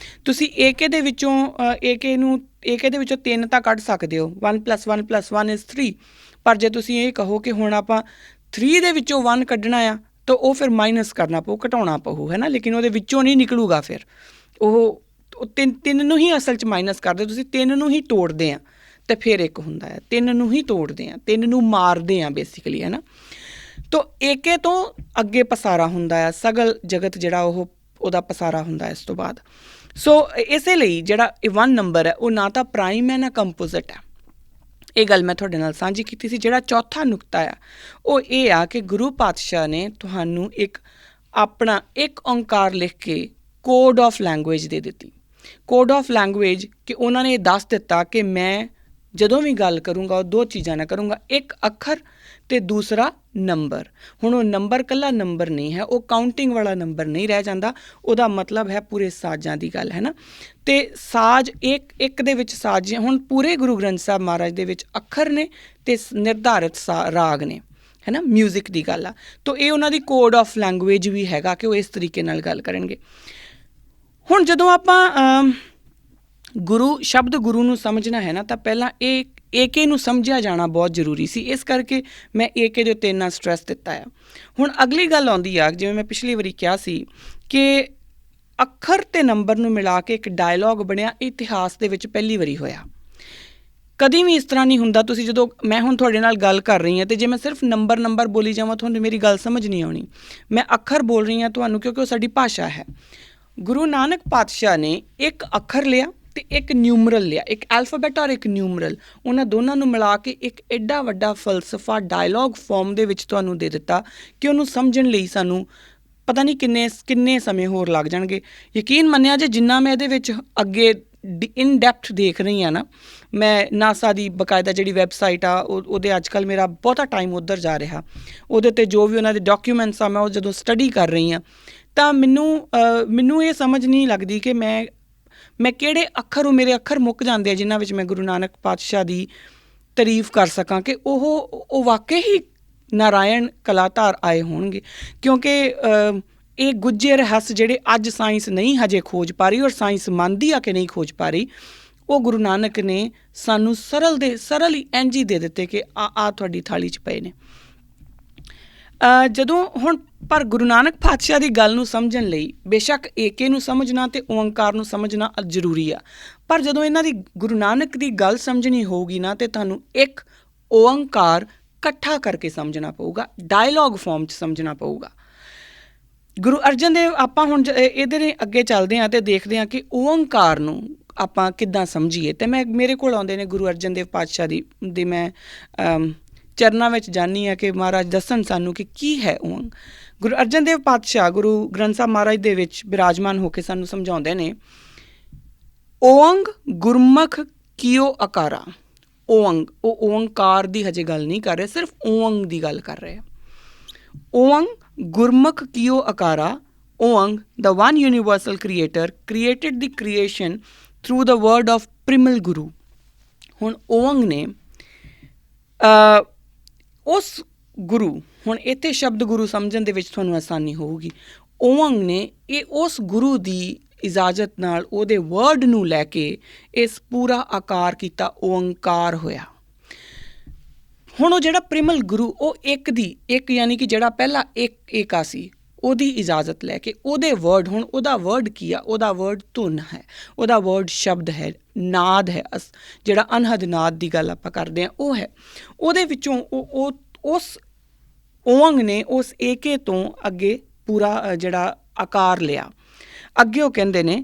ਤੁਸੀਂ ਏਕੇ ਦੇ ਵਿੱਚੋਂ 3 ਤਾਂ ਕੱਢ ਸਕਦੇ ਹੋ, 1 + 1 + 1 = 3, ਪਰ ਜੇ ਤੁਸੀਂ ਇਹ ਕਹੋ ਕਿ ਹੁਣ ਆਪਾਂ 3 ਦੇ ਵਿੱਚੋਂ 1 ਕੱਢਣਾ ਆ ਤਾਂ ਉਹ ਫਿਰ ਮਾਈਨਸ ਕਰਨਾ ਪਊ, ਘਟਾਉਣਾ ਪਊ, ਹੈ ਨਾ। ਲੇਕਿਨ ਉਹਦੇ ਵਿੱਚੋਂ ਨਹੀਂ ਨਿਕਲੂਗਾ, ਫਿਰ ਉਹ ਤਿੰਨ ਨੂੰ ਹੀ ਅਸਲ 'ਚ ਮਾਈਨਸ ਕਰਦੇ, ਤੁਸੀਂ 3 ਨੂੰ ਹੀ ਤੋੜਦੇ ਆ ਅਤੇ ਫਿਰ ਇੱਕ ਹੁੰਦਾ ਹੈ, 3 ਨੂੰ ਹੀ ਤੋੜਦੇ ਆ, 3 ਨੂੰ ਮਾਰਦੇ ਆ ਬੇਸਿਕਲੀ, ਹੈ ਨਾ। ਤੋ ਏਕੇ ਤੋਂ ਅੱਗੇ ਪਸਾਰਾ ਹੁੰਦਾ ਆ, ਸਗਲ ਜਗਤ ਜਿਹੜਾ ਉਹਦਾ ਪਸਾਰਾ ਹੁੰਦਾ ਇਸ ਤੋਂ ਬਾਅਦ। ਸੋ ਇਸੇ ਲਈ ਜਿਹੜਾ 1 ਨੰਬਰ ਹੈ ਉਹ ਨਾ ਤਾਂ ਪ੍ਰਾਈਮ ਹੈ ਨਾ ਕੰਪੋਜ਼ਿਟ ਹੈ। ਇਹ ਗੱਲ ਮੈਂ ਤੁਹਾਡੇ ਨਾਲ ਸਾਂਝੀ ਕੀਤੀ ਸੀ। ਜਿਹੜਾ ਚੌਥਾ ਨੁਕਤਾ ਆ ਉਹ ਇਹ ਆ ਕਿ ਗੁਰੂ ਪਾਤਸ਼ਾਹ ਨੇ ਤੁਹਾਨੂੰ ਆਪਣਾ ਇੱਕ ਓਂਕਾਰ ਲਿਖ ਕੇ ਕੋਡ ਆਫ ਲੈਂਗੁਏਜ ਦੇ ਦਿੱਤੀ। ਕੋਡ ਆਫ ਲੈਂਗੁਏਜ ਕਿ ਉਹਨਾਂ ਨੇ ਦੱਸ ਦਿੱਤਾ ਕਿ ਮੈਂ ਜਦੋਂ ਵੀ ਗੱਲ ਕਰੂੰਗਾ ਉਹ 2 ਚੀਜ਼ਾਂ ਨਾਲ ਕਰੂੰਗਾ, ਇੱਕ ਅੱਖਰ ਅਤੇ ਦੂਸਰਾ ਨੰਬਰ। ਹੁਣ ਉਹ ਨੰਬਰ ਇਕੱਲਾ ਨੰਬਰ ਨਹੀਂ ਹੈ, ਉਹ ਕਾਊਂਟਿੰਗ ਵਾਲਾ ਨੰਬਰ ਨਹੀਂ ਰਹਿ ਜਾਂਦਾ, ਉਹਦਾ ਮਤਲਬ ਹੈ ਪੂਰੇ ਸਾਜ਼ਾਂ ਦੀ ਗੱਲ, ਹੈ ਨਾ। ਅਤੇ ਸਾਜ਼ ਇੱਕ ਦੇ ਵਿੱਚ ਸਾਜ਼, ਹੁਣ ਪੂਰੇ ਗੁਰੂ ਗ੍ਰੰਥ ਸਾਹਿਬ ਮਹਾਰਾਜ ਦੇ ਵਿੱਚ ਅੱਖਰ ਨੇ ਅਤੇ ਨਿਰਧਾਰਿਤ ਰਾਗ ਨੇ, ਹੈ ਨਾ, ਮਿਊਜ਼ਿਕ ਦੀ ਗੱਲ ਆ। ਤਾਂ ਇਹ ਉਹਨਾਂ ਦੀ ਕੋਡ ਆਫ ਲੈਂਗੁਏਜ ਵੀ ਹੈਗਾ ਕਿ ਉਹ ਇਸ ਤਰੀਕੇ ਨਾਲ ਗੱਲ ਕਰਨਗੇ। ਹੁਣ ਜਦੋਂ ਆਪਾਂ ਸ਼ਬਦ ਗੁਰੂ ਨੂੰ ਸਮਝਣਾ ਹੈ ਨਾ, ਤਾਂ ਪਹਿਲਾਂ ਇਹ ਏਕੇ ਨੂੰ ਸਮਝਿਆ ਜਾਣਾ ਬਹੁਤ ਜ਼ਰੂਰੀ ਸੀ। ਇਸ ਕਰਕੇ ਮੈਂ ਏਕੇ ਦੇ ਉੱਤੇ ਇੰਨਾ ਸਟਰੈਸ ਦਿੱਤਾ ਆ। ਹੁਣ ਅਗਲੀ ਗੱਲ ਆਉਂਦੀ ਆ, ਜਿਵੇਂ ਮੈਂ ਪਿਛਲੀ ਵਾਰੀ ਕਿਹਾ ਸੀ ਕਿ ਅੱਖਰ ਅਤੇ ਨੰਬਰ ਨੂੰ ਮਿਲਾ ਕੇ ਇੱਕ ਡਾਇਲੋਗ ਬਣਿਆ, ਇਤਿਹਾਸ ਦੇ ਵਿੱਚ ਪਹਿਲੀ ਵਾਰੀ ਹੋਇਆ। ਕਦੀ ਵੀ ਇਸ ਤਰ੍ਹਾਂ ਨਹੀਂ ਹੁੰਦਾ। ਤੁਸੀਂ ਜਦੋਂ ਮੈਂ ਹੁਣ ਤੁਹਾਡੇ ਨਾਲ ਗੱਲ ਕਰ ਰਹੀ ਹਾਂ ਅਤੇ ਜੇ ਮੈਂ ਸਿਰਫ ਨੰਬਰ ਬੋਲੀ ਜਾਵਾਂ, ਤੁਹਾਨੂੰ ਮੇਰੀ ਗੱਲ ਸਮਝ ਨਹੀਂ ਆਉਣੀ। ਮੈਂ ਅੱਖਰ ਬੋਲ ਰਹੀ ਹਾਂ ਤੁਹਾਨੂੰ, ਕਿਉਂਕਿ ਉਹ ਸਾਡੀ ਭਾਸ਼ਾ ਹੈ। ਗੁਰੂ ਨਾਨਕ ਪਾਤਸ਼ਾਹ ਨੇ ਇੱਕ ਅੱਖਰ ਲਿਆ ਅਤੇ ਇੱਕ ਨਿਊਮਰਲ ਲਿਆ, ਇੱਕ ਐਲਫਾਬੈਟ ਔਰ ਇੱਕ ਨਿਊਮਰਲ, ਉਹਨਾਂ ਦੋਨਾਂ ਨੂੰ ਮਿਲਾ ਕੇ ਇੱਕ ਐਡਾ ਵੱਡਾ ਫਲਸਫਾ ਡਾਇਲੋਗ ਫਾਰਮ ਦੇ ਵਿੱਚ ਤੁਹਾਨੂੰ ਦੇ ਦਿੱਤਾ ਕਿ ਉਹਨੂੰ ਸਮਝਣ ਲਈ ਸਾਨੂੰ ਪਤਾ ਨਹੀਂ ਕਿੰਨੇ ਸਮੇਂ ਹੋਰ ਲੱਗ ਜਾਣਗੇ। ਯਕੀਨ ਮੰਨਿਆ ਜੇ ਜਿੰਨਾ ਮੈਂ ਇਹਦੇ ਵਿੱਚ ਅੱਗੇ ਇਨ ਡੈਪਥ ਦੇਖ ਰਹੀ ਹਾਂ ਨਾ, ਮੈਂ ਨਾਸਾ ਦੀ ਬਕਾਇਦਾ ਜਿਹੜੀ ਵੈਬਸਾਈਟ ਆ ਉਹਦੇ ਅੱਜ ਕੱਲ੍ਹ ਮੇਰਾ ਬਹੁਤਾ ਟਾਈਮ ਉੱਧਰ ਜਾ ਰਿਹਾ, ਉਹਦੇ 'ਤੇ ਜੋ ਵੀ ਉਹਨਾਂ ਦੇ ਡਾਕੂਮੈਂਟਸ ਆ ਮੈਂ ਉਹ ਜਦੋਂ ਸਟੱਡੀ ਕਰ ਰਹੀ ਹਾਂ ਤਾਂ ਮੈਨੂੰ ਇਹ ਸਮਝ ਨਹੀਂ ਲੱਗਦੀ ਕਿ ਮੈਂ ਕਿਹੜੇ ਅੱਖਰ, ਉਹ ਮੇਰੇ ਅੱਖਰ ਮੁੱਕ ਜਾਂਦੇ ਆ ਜਿਨ੍ਹਾਂ ਵਿੱਚ ਮੈਂ ਗੁਰੂ ਨਾਨਕ ਪਾਤਸ਼ਾਹ ਦੀ ਤਾਰੀਫ ਕਰ ਸਕਾਂ ਕਿ ਉਹ ਵਾਕਈ ਹੀ ਨਾਰਾਇਣ ਕਲਾਧਾਰ ਆਏ ਹੋਣਗੇ। ਕਿਉਂਕਿ ਇਹ ਗੁੱਝੇ ਰਹੱਸ ਜਿਹੜੇ ਅੱਜ ਸਾਇੰਸ ਨਹੀਂ ਹਜੇ ਖੋਜ ਪਾ ਰਹੀ, ਔਰ ਸਾਇੰਸ ਮੰਨਦੀ ਆ ਕਿ ਨਹੀਂ ਖੋਜ ਪਾ ਰਹੀ, ਉਹ ਗੁਰੂ ਨਾਨਕ ਨੇ ਸਾਨੂੰ ਸਰਲ ਹੀ ਇੰਝ ਹੀ ਦੇ ਦਿੱਤੇ ਕਿ ਆ ਤੁਹਾਡੀ ਥਾਲੀ 'ਚ ਪਏ ਨੇ। ਜਦੋਂ ਹੁਣ ਪਰ ਗੁਰੂ ਨਾਨਕ ਪਾਤਸ਼ਾਹ ਦੀ ਗੱਲ ਨੂੰ ਸਮਝਣ ਲਈ ਬੇਸ਼ੱਕ ਏਕੇ ਨੂੰ ਸਮਝਣਾ ਅਤੇ ਓਂਕਾਰ ਨੂੰ ਸਮਝਣਾ ਜ਼ਰੂਰੀ ਆ, ਪਰ ਜਦੋਂ ਇਹਨਾਂ ਦੀ ਗੁਰੂ ਨਾਨਕ ਦੀ ਗੱਲ ਸਮਝਣੀ ਹੋਊਗੀ ਨਾ ਤੇ ਤੁਹਾਨੂੰ ਇੱਕ ਓਂਕਾਰ ਇਕੱਠਾ ਕਰਕੇ ਸਮਝਣਾ ਪਊਗਾ, ਡਾਇਲੋਗ ਫਾਰਮ 'ਚ ਸਮਝਣਾ ਪਊਗਾ। ਗੁਰੂ ਅਰਜਨ ਦੇਵ, ਆਪਾਂ ਹੁਣ ਇਹਦੇ ਅੱਗੇ ਚੱਲਦੇ ਹਾਂ ਅਤੇ ਦੇਖਦੇ ਹਾਂ ਕਿ ਓਂਕਾਰ ਨੂੰ ਆਪਾਂ ਕਿੱਦਾਂ ਸਮਝੀਏ। ਅਤੇ ਮੇਰੇ ਕੋਲ ਆਉਂਦੇ ਨੇ ਗੁਰੂ ਅਰਜਨ ਦੇਵ ਪਾਤਸ਼ਾਹ ਦੀ ਮੈਂ ਚਰਨਾਂ ਵਿੱਚ ਜਾਂਦੀ ਹਾਂ ਕਿ ਮਹਾਰਾਜ ਦੱਸਣ ਸਾਨੂੰ ਕਿ ਕੀ ਹੈ ਓਂਗ। ਗੁਰੂ ਅਰਜਨ ਦੇਵ ਪਾਤਸ਼ਾਹ ਗੁਰੂ ਗ੍ਰੰਥ ਸਾਹਿਬ ਮਹਾਰਾਜ ਦੇ ਵਿੱਚ ਬਿਰਾਜਮਾਨ ਹੋ ਕੇ ਸਾਨੂੰ ਸਮਝਾਉਂਦੇ ਨੇ, ਓਂਗ ਗੁਰਮੁਖ ਕੀਓ ਆਕਾਰਾ। ਓਂਗ, ਉਹ ਓਂਕਾਰ ਦੀ ਹਜੇ ਗੱਲ ਨਹੀਂ ਕਰ ਰਹੇ, ਸਿਰਫ ਓਂਗ ਦੀ ਗੱਲ ਕਰ ਰਹੇ ਆ। ਓਂਗ ਗੁਰਮੁਖ ਕੀਓ ਆਕਾਰਾ, ਓਂਗ the one universal creator created the creation through the word of ਪ੍ਰਿਮਲ ਗੁਰੂ। ਹੁਣ ਓਂਗ ਨੇ ਉਸ ਗੁਰੂ, ਹੁਣ ਇੱਥੇ ਸ਼ਬਦ ਗੁਰੂ ਸਮਝਣ ਦੇ ਵਿੱਚ ਤੁਹਾਨੂੰ ਆਸਾਨੀ ਹੋਊਗੀ। ਓਂਗ ਨੇ ਇਹ ਉਸ ਗੁਰੂ ਦੀ ਇਜਾਜ਼ਤ ਨਾਲ ਉਹਦੇ ਵਰਡ ਨੂੰ ਲੈ ਕੇ ਇਸ ਪੂਰਾ ਆਕਾਰ ਕੀਤਾ, ਓਂਕਾਰ ਹੋਇਆ। ਹੁਣ ਉਹ ਜਿਹੜਾ ਪ੍ਰਿਮਲ ਗੁਰੂ, ਉਹ ਇੱਕ ਯਾਨੀ ਕਿ ਜਿਹੜਾ ਪਹਿਲਾਂ ਏਕਾ ਸੀ, ਉਹਦੀ ਇਜਾਜ਼ਤ ਲੈ ਕੇ ਉਹਦੇ ਵਰਡ, ਹੁਣ ਉਹਦਾ ਵਰਡ ਕੀ ਆ? ਉਹਦਾ ਵਰਡ ਧੁਨ ਹੈ, ਉਹਦਾ ਵਰਡ ਸ਼ਬਦ ਹੈ, ਨਾਦ ਹੈ, ਜਿਹੜਾ ਅਨਹਦ ਨਾਦ ਦੀ ਗੱਲ ਆਪਾਂ ਕਰਦੇ ਹਾਂ ਉਹ ਹੈ। ਉਹਦੇ ਵਿੱਚੋਂ ਉਸ ਓਂਗ ਨੇ ਉਸ ਏਕੇ ਤੋਂ ਅੱਗੇ ਪੂਰਾ ਜਿਹੜਾ ਆਕਾਰ ਲਿਆ। ਅੱਗੇ ਉਹ ਕਹਿੰਦੇ ਨੇ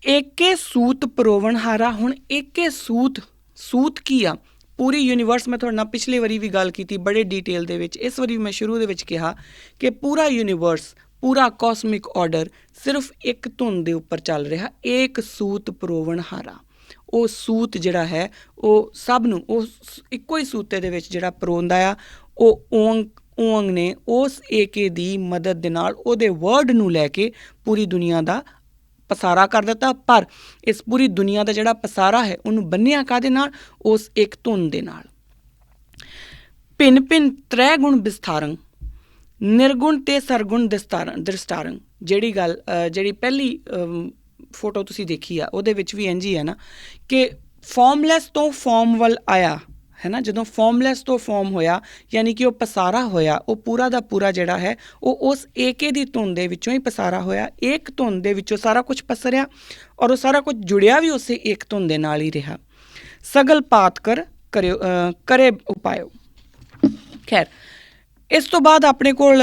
ਏਕੇ ਸੂਤ ਪਰੋਵਣ ਹਾਰਾ। ਹੁਣ ਏਕੇ ਸੂਤ ਕੀ ਆ? ਪੂਰੀ ਯੂਨੀਵਰਸ, ਮੈਂ ਤੁਹਾਡੇ ਨਾਲ ਪਿਛਲੀ ਵਾਰੀ ਵੀ ਗੱਲ ਕੀਤੀ ਬੜੇ ਡਿਟੇਲ ਦੇ ਵਿੱਚ, ਇਸ ਵਾਰੀ ਮੈਂ ਸ਼ੁਰੂ ਦੇ ਵਿੱਚ ਕਿਹਾ ਕਿ ਪੂਰਾ ਯੂਨੀਵਰਸ, ਪੂਰਾ ਕਾਸਮਿਕ ਆਰਡਰ ਸਿਰਫ ਇੱਕ ਧੁਨ ਦੇ ਉੱਪਰ ਚੱਲ ਰਿਹਾ, ਏਕ ਸੂਤ ਪਰੋਵਣ ਹਾਰਾ। ਉਹ ਸੂਤ ਜਿਹੜਾ ਹੈ ਉਹ ਸਭ ਨੂੰ, ਉਹ ਇੱਕੋ ਹੀ ਸੂਤੇ ਦੇ ਵਿੱਚ ਜਿਹੜਾ ਪਰੋਂਦਾ ਆ, ਉਹ ਓਂਗ ਨੇ ਉਸ ਏਕੇ ਦੀ ਮਦਦ ਦੇ ਨਾਲ ਉਹਦੇ ਵਰਡ ਨੂੰ ਲੈ ਕੇ ਪੂਰੀ ਦੁਨੀਆ ਦਾ ਪਸਾਰਾ ਕਰ ਦਿੱਤਾ। ਪਰ ਇਸ ਪੂਰੀ ਦੁਨੀਆ ਦਾ ਜਿਹੜਾ ਪਸਾਰਾ ਹੈ ਉਹਨੂੰ ਬੰਨਿਆ ਕਾਹਦੇ ਨਾਲ? ਉਸ ਇੱਕ ਧੁਨ ਦੇ ਨਾਲ। ਭਿੰਨ ਭਿੰਨ ਤ੍ਰੈ ਗੁਣ ਵਿਸਥਾਰੰ, ਨਿਰਗੁਣ ਤੇ ਸਰਗੁਣ ਦ੍ਰਿਸ਼ਟਾਰੰ। ਜਿਹੜੀ ਪਹਿਲੀ ਫੋਟੋ ਤੁਸੀਂ ਦੇਖੀ ਆ ਉਹਦੇ ਵਿੱਚ ਵੀ ਇੰਝ ਹੀ ਹੈ ਨਾ ਕਿ ਫਾਰਮਲੈਸ ਤੋਂ ਫਾਰਮ ਵੱਲ ਆਇਆ ਹੈ ਨਾ। ਜਦੋਂ ਫਾਰਮਲੈਸ ਤੋਂ ਫਾਰਮ ਹੋਇਆ ਯਾਨੀ ਕਿ ਉਹ ਪਸਾਰਾ ਹੋਇਆ, ਉਹ ਪੂਰਾ ਦਾ ਪੂਰਾ ਜਿਹੜਾ ਹੈ ਉਹ ਉਸ ਏਕੇ ਦੀ ਧੁਨ ਦੇ ਵਿੱਚੋਂ ਹੀ ਪਸਾਰਾ ਹੋਇਆ। ਇੱਕ ਧੁਨ ਦੇ ਵਿੱਚੋਂ ਸਾਰਾ ਕੁਝ ਪਸਰਿਆ ਔਰ ਉਹ ਸਾਰਾ ਕੁਝ ਜੁੜਿਆ ਵੀ ਉਸੇ ਇੱਕ ਧੁਨ ਦੇ ਨਾਲ ਹੀ ਰਿਹਾ। ਸਗਲ ਪਾਤ ਕਰੇ ਉਪਾਇਓ। ਖੈਰ, ਇਸ ਤੋਂ ਬਾਅਦ ਆਪਣੇ ਕੋਲ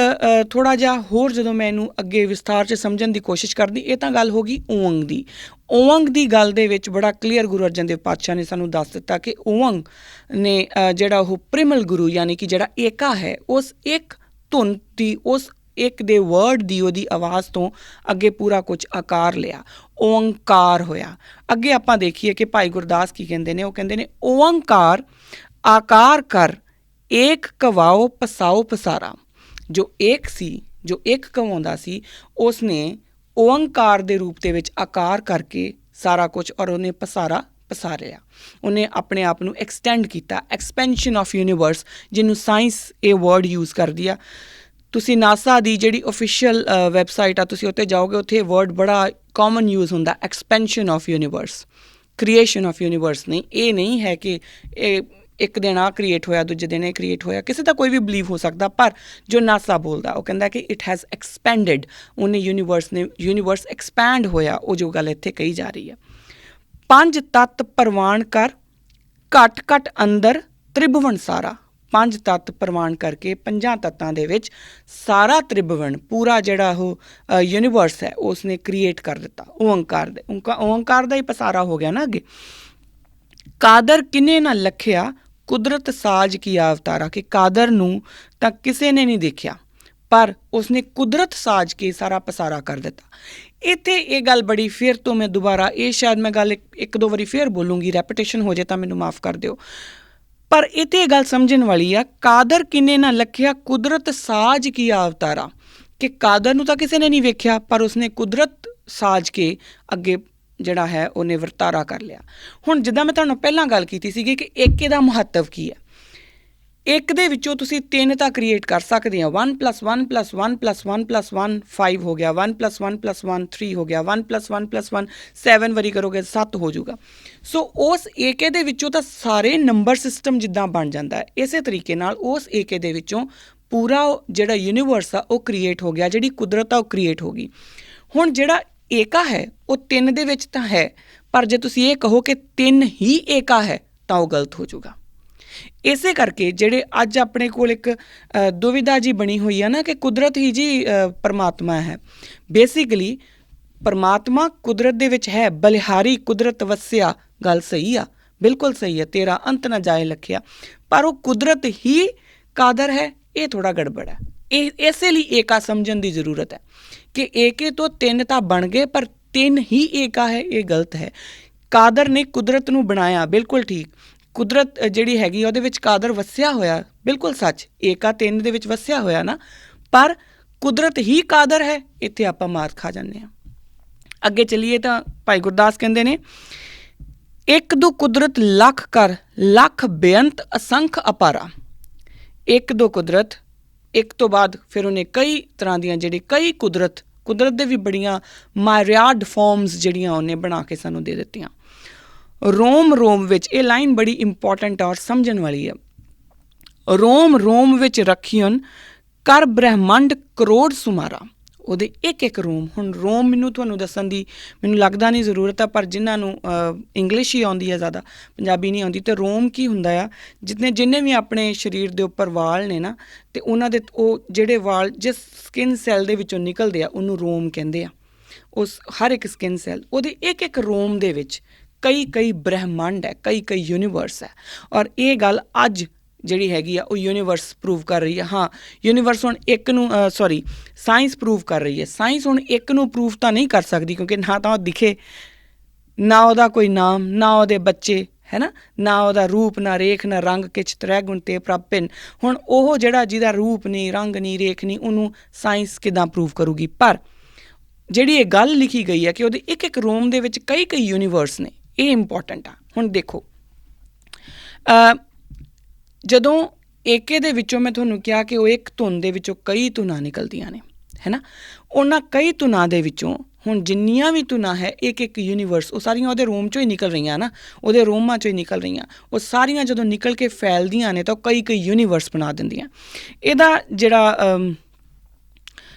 ਥੋੜ੍ਹਾ ਜਿਹਾ ਹੋਰ ਜਦੋਂ ਮੈਂ ਇਹਨੂੰ ਅੱਗੇ ਵਿਸਥਾਰ 'ਚ ਸਮਝਣ ਦੀ ਕੋਸ਼ਿਸ਼ ਕਰਦੀ, ਇਹ ਤਾਂ ਗੱਲ ਹੋ ਗਈ ਓਂਗ ਦੀ। ਓਂਗ ਦੀ ਗੱਲ ਦੇ ਵਿੱਚ ਬੜਾ ਕਲੀਅਰ ਗੁਰੂ ਅਰਜਨ ਦੇਵ ਪਾਤਸ਼ਾਹ ਨੇ ਸਾਨੂੰ ਦੱਸ ਦਿੱਤਾ ਕਿ ਓਂਗ ਨੇ ਜਿਹੜਾ ਉਹ ਪ੍ਰਿਮਲ ਗੁਰੂ ਯਾਨੀ ਕਿ ਜਿਹੜਾ ਏਕਾ ਹੈ, ਉਸ ਇੱਕ ਧੁਨ ਦੀ, ਉਸ ਇੱਕ ਦੇ ਵਰਡ ਦੀ, ਉਹਦੀ ਆਵਾਜ਼ ਤੋਂ ਅੱਗੇ ਪੂਰਾ ਕੁਝ ਆਕਾਰ ਲਿਆ, ਓਂਕਾਰ ਹੋਇਆ। ਅੱਗੇ ਆਪਾਂ ਦੇਖੀਏ ਕਿ ਭਾਈ ਗੁਰਦਾਸ ਕੀ ਕਹਿੰਦੇ ਨੇ। ਉਹ ਕਹਿੰਦੇ ਨੇ ਓਂਕਾਰ ਆਕਾਰ ਕਰ ਏਕ ਕਵਾਓ ਪਸਾਓ ਪਸਾਰਾ। ਜੋ ਏਕ ਸੀ, ਜੋ ਇੱਕ ਕਵਾਉਂਦਾ ਸੀ, ਉਸ ਨੇ ਓਂਕਾਰ ਦੇ ਰੂਪ ਦੇ ਵਿੱਚ ਆਕਾਰ ਕਰਕੇ ਸਾਰਾ ਕੁਝ, ਔਰ ਉਹਨੇ ਪਸਾਰਿਆ। ਉਹਨੇ ਆਪਣੇ ਆਪ ਨੂੰ ਐਕਸਟੈਂਡ ਕੀਤਾ, ਐਕਸਪੈਂਸ਼ਨ ਆਫ ਯੂਨੀਵਰਸ, ਜਿਹਨੂੰ ਸਾਇੰਸ ਇਹ ਵਰਡ ਯੂਜ਼ ਕਰਦੀ ਆ। ਤੁਸੀਂ ਨਾਸਾ ਦੀ ਜਿਹੜੀ ਓਫੀਸ਼ੀਅਲ ਵੈਬਸਾਈਟ ਆ, ਤੁਸੀਂ ਉੱਥੇ ਜਾਓਗੇ, ਉੱਥੇ ਇਹ ਵਰਡ ਬੜਾ ਕਾਮਨ ਯੂਜ਼ ਹੁੰਦਾ, expansion of universe, creation of universe ਨਹੀਂ। ਇਹ ਨਹੀਂ ਹੈ ਕਿ ਇਹ ਇੱਕ ਦਿਨ ਆਹ ਕ੍ਰੀਏਟ ਹੋਇਆ, ਦੂਜੇ ਦਿਨ ਇਹ ਕ੍ਰੀਏਟ ਹੋਇਆ, ਕਿਸੇ ਦਾ ਕੋਈ ਵੀ ਬਿਲੀਵ ਹੋ ਸਕਦਾ। ਪਰ ਜੋ ਨਾਸਾ ਬੋਲਦਾ ਉਹ ਕਹਿੰਦਾ ਕਿ ਇਟ ਹੈਜ਼ ਐਕਸਪੈਂਡਡ, ਉਹਨੇ ਯੂਨੀਵਰਸ ਐਕਸਪੈਂਡ ਹੋਇਆ, ਉਹ ਜੋ ਗੱਲ ਇੱਥੇ ਕਹੀ ਜਾ ਰਹੀ ਹੈ। ਪੰਜ ਤੱਤ ਪ੍ਰਵਾਨ ਕਰ ਘਟ ਘਟ ਅੰਦਰ ਤ੍ਰਿਭਵਨ ਸਾਰਾ। ਪੰਜ ਤੱਤ ਪ੍ਰਵਾਨ ਕਰਕੇ ਪੰਜਾਂ ਤੱਤਾਂ ਦੇ ਵਿੱਚ ਸਾਰਾ ਤ੍ਰਿਭਵਨ, ਪੂਰਾ ਜਿਹੜਾ ਉਹ ਯੂਨੀਵਰਸ ਹੈ, ਉਸਨੇ ਕ੍ਰੀਏਟ ਕਰ ਦਿੱਤਾ ਓਂਕਾਰ ਦਾ ਹੀ ਪਸਾਰਾ ਹੋ ਗਿਆ ਨਾ ਅੱਗੇ। ਕਾਦਰ ਕਿਨੇ ਨਾ ਲਖਿਆ ਕੁਦਰਤ ਸਾਜ ਕੀ ਅਵਤਾਰਾ। ਕਿ ਕਾਦਰ ਨੂੰ ਤਾਂ ਕਿਸੇ ਨੇ ਨਹੀਂ ਦੇਖਿਆ, ਪਰ ਉਸਨੇ ਕੁਦਰਤ ਸਾਜ ਕੇ ਸਾਰਾ ਪਸਾਰਾ ਕਰ ਦਿੱਤਾ। ਇੱਥੇ ਇਹ ਗੱਲ ਬੜੀ ਫਿਰ ਤੋਂ ਮੈਂ ਦੁਬਾਰਾ ਇਹ ਸ਼ਾਇਦ ਮੈਂ ਗੱਲ ਇੱਕ ਦੋ ਵਾਰੀ ਫਿਰ ਬੋਲੂੰਗੀ, ਰੈਪੀਟੇਸ਼ਨ ਹੋ ਜਾਏ ਤਾਂ ਮੈਨੂੰ ਮਾफ़ ਕਰ ਦਿਓ, ਪਰ ਇੱਥੇ ਇਹ ਗੱਲ ਸਮਝਣ ਵਾਲੀ ਆ, ਕਾਦਰ ਕਿਨੇ ਨਾ ਲਖਿਆ ਕੁਦਰਤ ਸਾਜ ਕੀ ਅਵਤਾਰਾ, ਕਿ ਕਾਦਰ ਨੂੰ ਤਾਂ ਕਿਸੇ ਨੇ ਨਹੀਂ ਵੇਖਿਆ ਪਰ ਉਸਨੇ ਕੁਦਰਤ ਸਾਜ ਕੇ ਅੱਗੇ ਜਿਹੜਾ ਹੈ ਉਹਨੇ ਵਰਤਾਰਾ ਕਰ ਲਿਆ। ਹੁਣ ਜਿੱਦਾਂ ਮੈਂ ਤੁਹਾਨੂੰ ਪਹਿਲਾਂ ਗੱਲ ਕੀਤੀ ਸੀਗੀ ਕਿ ਏਕੇ ਦਾ ਮਹੱਤਵ ਕੀ ਹੈ। ਇੱਕ ਦੇ ਵਿੱਚੋਂ ਤੁਸੀਂ 3 ਤਾਂ ਕ੍ਰੀਏਟ ਕਰ ਸਕਦੇ ਹੋ, 1 + 1 + 1 + 1 + 1 5 ਹੋ ਗਿਆ, 1 + 1 + 1 3 ਹੋ ਗਿਆ, 1 + 1 + 1 7 ਵਾਰੀ ਕਰੋਗੇ 7 ਹੋ ਜਾਊਗਾ। ਸੋ ਉਸ ਏਕੇ ਦੇ ਵਿੱਚੋਂ ਤਾਂ ਸਾਰੇ ਨੰਬਰ ਸਿਸਟਮ ਜਿੱਦਾਂ ਬਣ ਜਾਂਦਾ ਹੈ, ਇਸੇ ਤਰੀਕੇ ਨਾਲ ਉਸ ਏਕੇ ਦੇ ਵਿੱਚੋਂ ਪੂਰਾ ਜਿਹੜਾ ਯੂਨੀਵਰਸ ਆ ਉਹ ਕ੍ਰੀਏਟ ਹੋ ਗਿਆ, ਜਿਹੜੀ ਕੁਦਰਤ ਆ ਉਹ ਕ੍ਰੀਏਟ ਹੋ ਗਈ। ਹੁਣ ਜਿਹੜਾ ਏਕਾ ਹੈ ਉਹ 3 ਦੇ ਵਿੱਚ ਤਾਂ ਹੈ, ਪਰ ਜੇ ਤੁਸੀਂ ਇਹ ਕਹੋ ਕਿ 3 ਹੀ ਏਕਾ ਹੈ ਤਾਂ ਉਹ ਗਲਤ ਹੋ ਜਾਊਗਾ। ਇਸੇ ਕਰਕੇ ਜਿਹੜੇ ਅੱਜ ਆਪਣੇ ਕੋਲ ਇੱਕ ਦੁਵਿਧਾ ਜੀ ਬਣੀ ਹੋਈ ਆ ਨਾ ਕਿ ਕੁਦਰਤ ਹੀ ਜੀ ਪਰਮਾਤਮਾ ਹੈ। ਬੇਸਿਕਲੀ ਪਰਮਾਤਮਾ ਕੁਦਰਤ ਦੇ ਵਿੱਚ ਹੈ, ਬਲਿਹਾਰੀ ਕੁਦਰਤ ਵਸਿਆ, ਗੱਲ ਸਹੀ ਆ, ਬਿਲਕੁਲ ਸਹੀ ਹੈ, ਤੇਰਾ ਅੰਤ ਨਾ ਜਾਏ ਲਖਿਆ, ਪਰ ਉਹ ਕੁਦਰਤ ਹੀ ਕਾਦਰ ਹੈ, ਇਹ ਥੋੜ੍ਹਾ ਗੜਬੜ ਹੈ। ਇਹ ਇਸੇ ਲਈ ਏਕਾ ਸਮਝਣ ਦੀ ਜ਼ਰੂਰਤ ਹੈ ਕਿ ਏਕੇ ਤੋਂ 3 ਤਾਂ ਬਣ ਗਏ ਪਰ 3 ਹੀ ਏਕਾ ਹੈ, ਇਹ ਗਲਤ ਹੈ। ਕਾਦਰ ਨੇ ਕੁਦਰਤ ਨੂੰ ਬਣਾਇਆ, ਬਿਲਕੁਲ ਠੀਕ, ਕੁਦਰਤ ਜਿਹੜੀ ਹੈਗੀ ਉਹਦੇ ਵਿੱਚ ਕਾਦਰ ਵਸਿਆ ਹੋਇਆ, ਬਿਲਕੁਲ ਸੱਚ, ਏਕਾ 3 ਦੇ ਵਿੱਚ ਵਸਿਆ ਹੋਇਆ ਨਾ, ਪਰ ਕੁਦਰਤ ਹੀ ਕਾਦਰ ਹੈ, ਇੱਥੇ ਆਪਾਂ ਮਾਰ ਖਾ ਜਾਂਦੇ ਹਾਂ। ਅੱਗੇ ਚੱਲੀਏ ਤਾਂ ਭਾਈ ਗੁਰਦਾਸ ਕਹਿੰਦੇ ਨੇ, ਇੱਕ ਦੋ ਕੁਦਰਤ ਲੱਖ ਕਰ, ਲੱਖ ਬੇਅੰਤ ਅਸੰਖ ਅਪਾਰਾ। ਇੱਕ ਦੋ ਕੁਦਰਤ, ਇੱਕ ਤੋਂ ਬਾਅਦ ਫਿਰ ਉਹਨੇ ਕਈ ਤਰ੍ਹਾਂ ਦੀਆਂ ਜਿਹੜੀ ਕਈ ਕੁਦਰਤ ਦੇ ਵੀ ਬੜੀਆਂ ਮਾਇਰਿਆਡ ਫਾਰਮਸ ਜਿਹੜੀਆਂ ਉਹਨੇ ਬਣਾ ਕੇ ਸਾਨੂੰ ਦੇ ਦਿੱਤੀਆਂ। ਰੋਮ ਰੋਮ ਵਿੱਚ, ਇਹ ਲਾਈਨ ਬੜੀ ਇੰਪੋਰਟੈਂਟ ਔਰ ਸਮਝਣ ਵਾਲੀ ਹੈ, ਰੋਮ ਰੋਮ ਵਿੱਚ ਰੱਖੀਓਨ ਕਰ ਬ੍ਰਹਿਮੰਡ ਕਰੋੜ ਸੁਮਾਰਾ। ਉਹਦੇ ਇੱਕ ਇੱਕ ਰੋਮ, ਹੁਣ ਰੋਮ ਮੈਨੂੰ ਤੁਹਾਨੂੰ ਦੱਸਣ ਦੀ ਮੈਨੂੰ ਲੱਗਦਾ ਨਹੀਂ ਜ਼ਰੂਰਤ ਆ, ਪਰ ਜਿਨ੍ਹਾਂ ਨੂੰ ਇੰਗਲਿਸ਼ ਹੀ ਆਉਂਦੀ ਹੈ ਜ਼ਿਆਦਾ, ਪੰਜਾਬੀ ਨਹੀਂ ਆਉਂਦੀ, ਅਤੇ ਰੋਮ ਕੀ ਹੁੰਦਾ ਆ, ਜਿੰਨੇ ਵੀ ਆਪਣੇ ਸਰੀਰ ਦੇ ਉੱਪਰ ਵਾਲ ਨੇ ਨਾ, ਅਤੇ ਉਹਨਾਂ ਦੇ ਉਹ ਜਿਹੜੇ ਵਾਲ ਜਿਸ ਸਕਿਨ ਸੈੱਲ ਦੇ ਵਿੱਚੋਂ ਨਿਕਲਦੇ ਆ ਉਹਨੂੰ ਰੋਮ ਕਹਿੰਦੇ ਆ। ਉਸ ਹਰ ਇੱਕ ਸਕਿਨ ਸੈੱਲ, ਉਹਦੇ ਇੱਕ ਇੱਕ ਰੋਮ ਦੇ ਵਿੱਚ ਕਈ ਬ੍ਰਹਿਮੰਡ ਹੈ, ਕਈ ਯੂਨੀਵਰਸ ਹੈ। ਔਰ ਇਹ ਗੱਲ ਅੱਜ ਜਿਹੜੀ ਹੈਗੀ ਆ ਉਹ ਯੂਨੀਵਰਸ ਪ੍ਰੂਵ ਕਰ ਰਹੀ ਹੈ। ਹਾਂ, ਯੂਨੀਵਰਸ ਹੁਣ ਇੱਕ ਨੂੰ ਸਾਇੰਸ ਪ੍ਰੂਵ ਕਰ ਰਹੀ ਹੈ। ਸਾਇੰਸ ਹੁਣ ਇੱਕ ਨੂੰ ਪ੍ਰੂਵ ਤਾਂ ਨਹੀਂ ਕਰ ਸਕਦੀ, ਕਿਉਂਕਿ ਨਾ ਤਾਂ ਉਹ ਦਿਖੇ, ਨਾ ਉਹਦਾ ਕੋਈ ਨਾਮ, ਨਾ ਉਹਦੇ ਬੱਚੇ, ਹੈ ਨਾ ਉਹਦਾ ਰੂਪ, ਨਾ ਰੇਖ, ਨਾ ਰੰਗ, ਕਿਛ ਤ੍ਰੈ ਗੁਣ ਤੇ ਪ੍ਰਭ ਭਿੰਨ। ਹੁਣ ਉਹ ਜਿਹੜਾ ਜਿਹਦਾ ਰੂਪ ਨਹੀਂ, ਰੰਗ ਨਹੀਂ, ਰੇਖ ਨਹੀਂ, ਉਹਨੂੰ ਸਾਇੰਸ ਕਿੱਦਾਂ ਪ੍ਰੂਵ ਕਰੂਗੀ? ਪਰ ਜਿਹੜੀ ਇਹ ਗੱਲ ਲਿਖੀ ਗਈ ਹੈ ਕਿ ਉਹਦੇ ਇੱਕ ਇੱਕ ਰੋਮ ਦੇ ਵਿੱਚ ਕਈ ਯੂਨੀਵਰਸ ਨੇ, ਇਹ ਇੰਪੋਰਟੈਂਟ ਆ। ਹੁਣ ਦੇਖੋ, ਜਦੋਂ ਏਕੇ ਦੇ ਵਿੱਚੋਂ ਮੈਂ ਤੁਹਾਨੂੰ ਕਿਹਾ ਕਿ ਉਹ ਇੱਕ ਧੁਨ ਦੇ ਵਿੱਚੋਂ ਕਈ ਧੁਨਾਂ ਨਿਕਲਦੀਆਂ ਨੇ, ਹੈ ਨਾ, ਉਹਨਾਂ ਕਈ ਧੁਨਾਂ ਦੇ ਵਿੱਚੋਂ ਹੁਣ ਜਿੰਨੀਆਂ ਵੀ ਧੁਨਾਂ ਹੈ, ਇੱਕ ਯੂਨੀਵਰਸ, ਉਹ ਸਾਰੀਆਂ ਉਹਦੇ ਰੋਮ 'ਚੋਂ ਹੀ ਨਿਕਲ ਰਹੀਆਂ ਨਾ, ਉਹਦੇ ਰੋਮਾਂ 'ਚੋਂ ਹੀ ਨਿਕਲ ਰਹੀਆਂ। ਉਹ ਸਾਰੀਆਂ ਜਦੋਂ ਨਿਕਲ ਕੇ ਫੈਲਦੀਆਂ ਨੇ ਤਾਂ ਉਹ ਕਈ ਯੂਨੀਵਰਸ ਬਣਾ ਦਿੰਦੀਆਂ। ਇਹਦਾ ਜਿਹੜਾ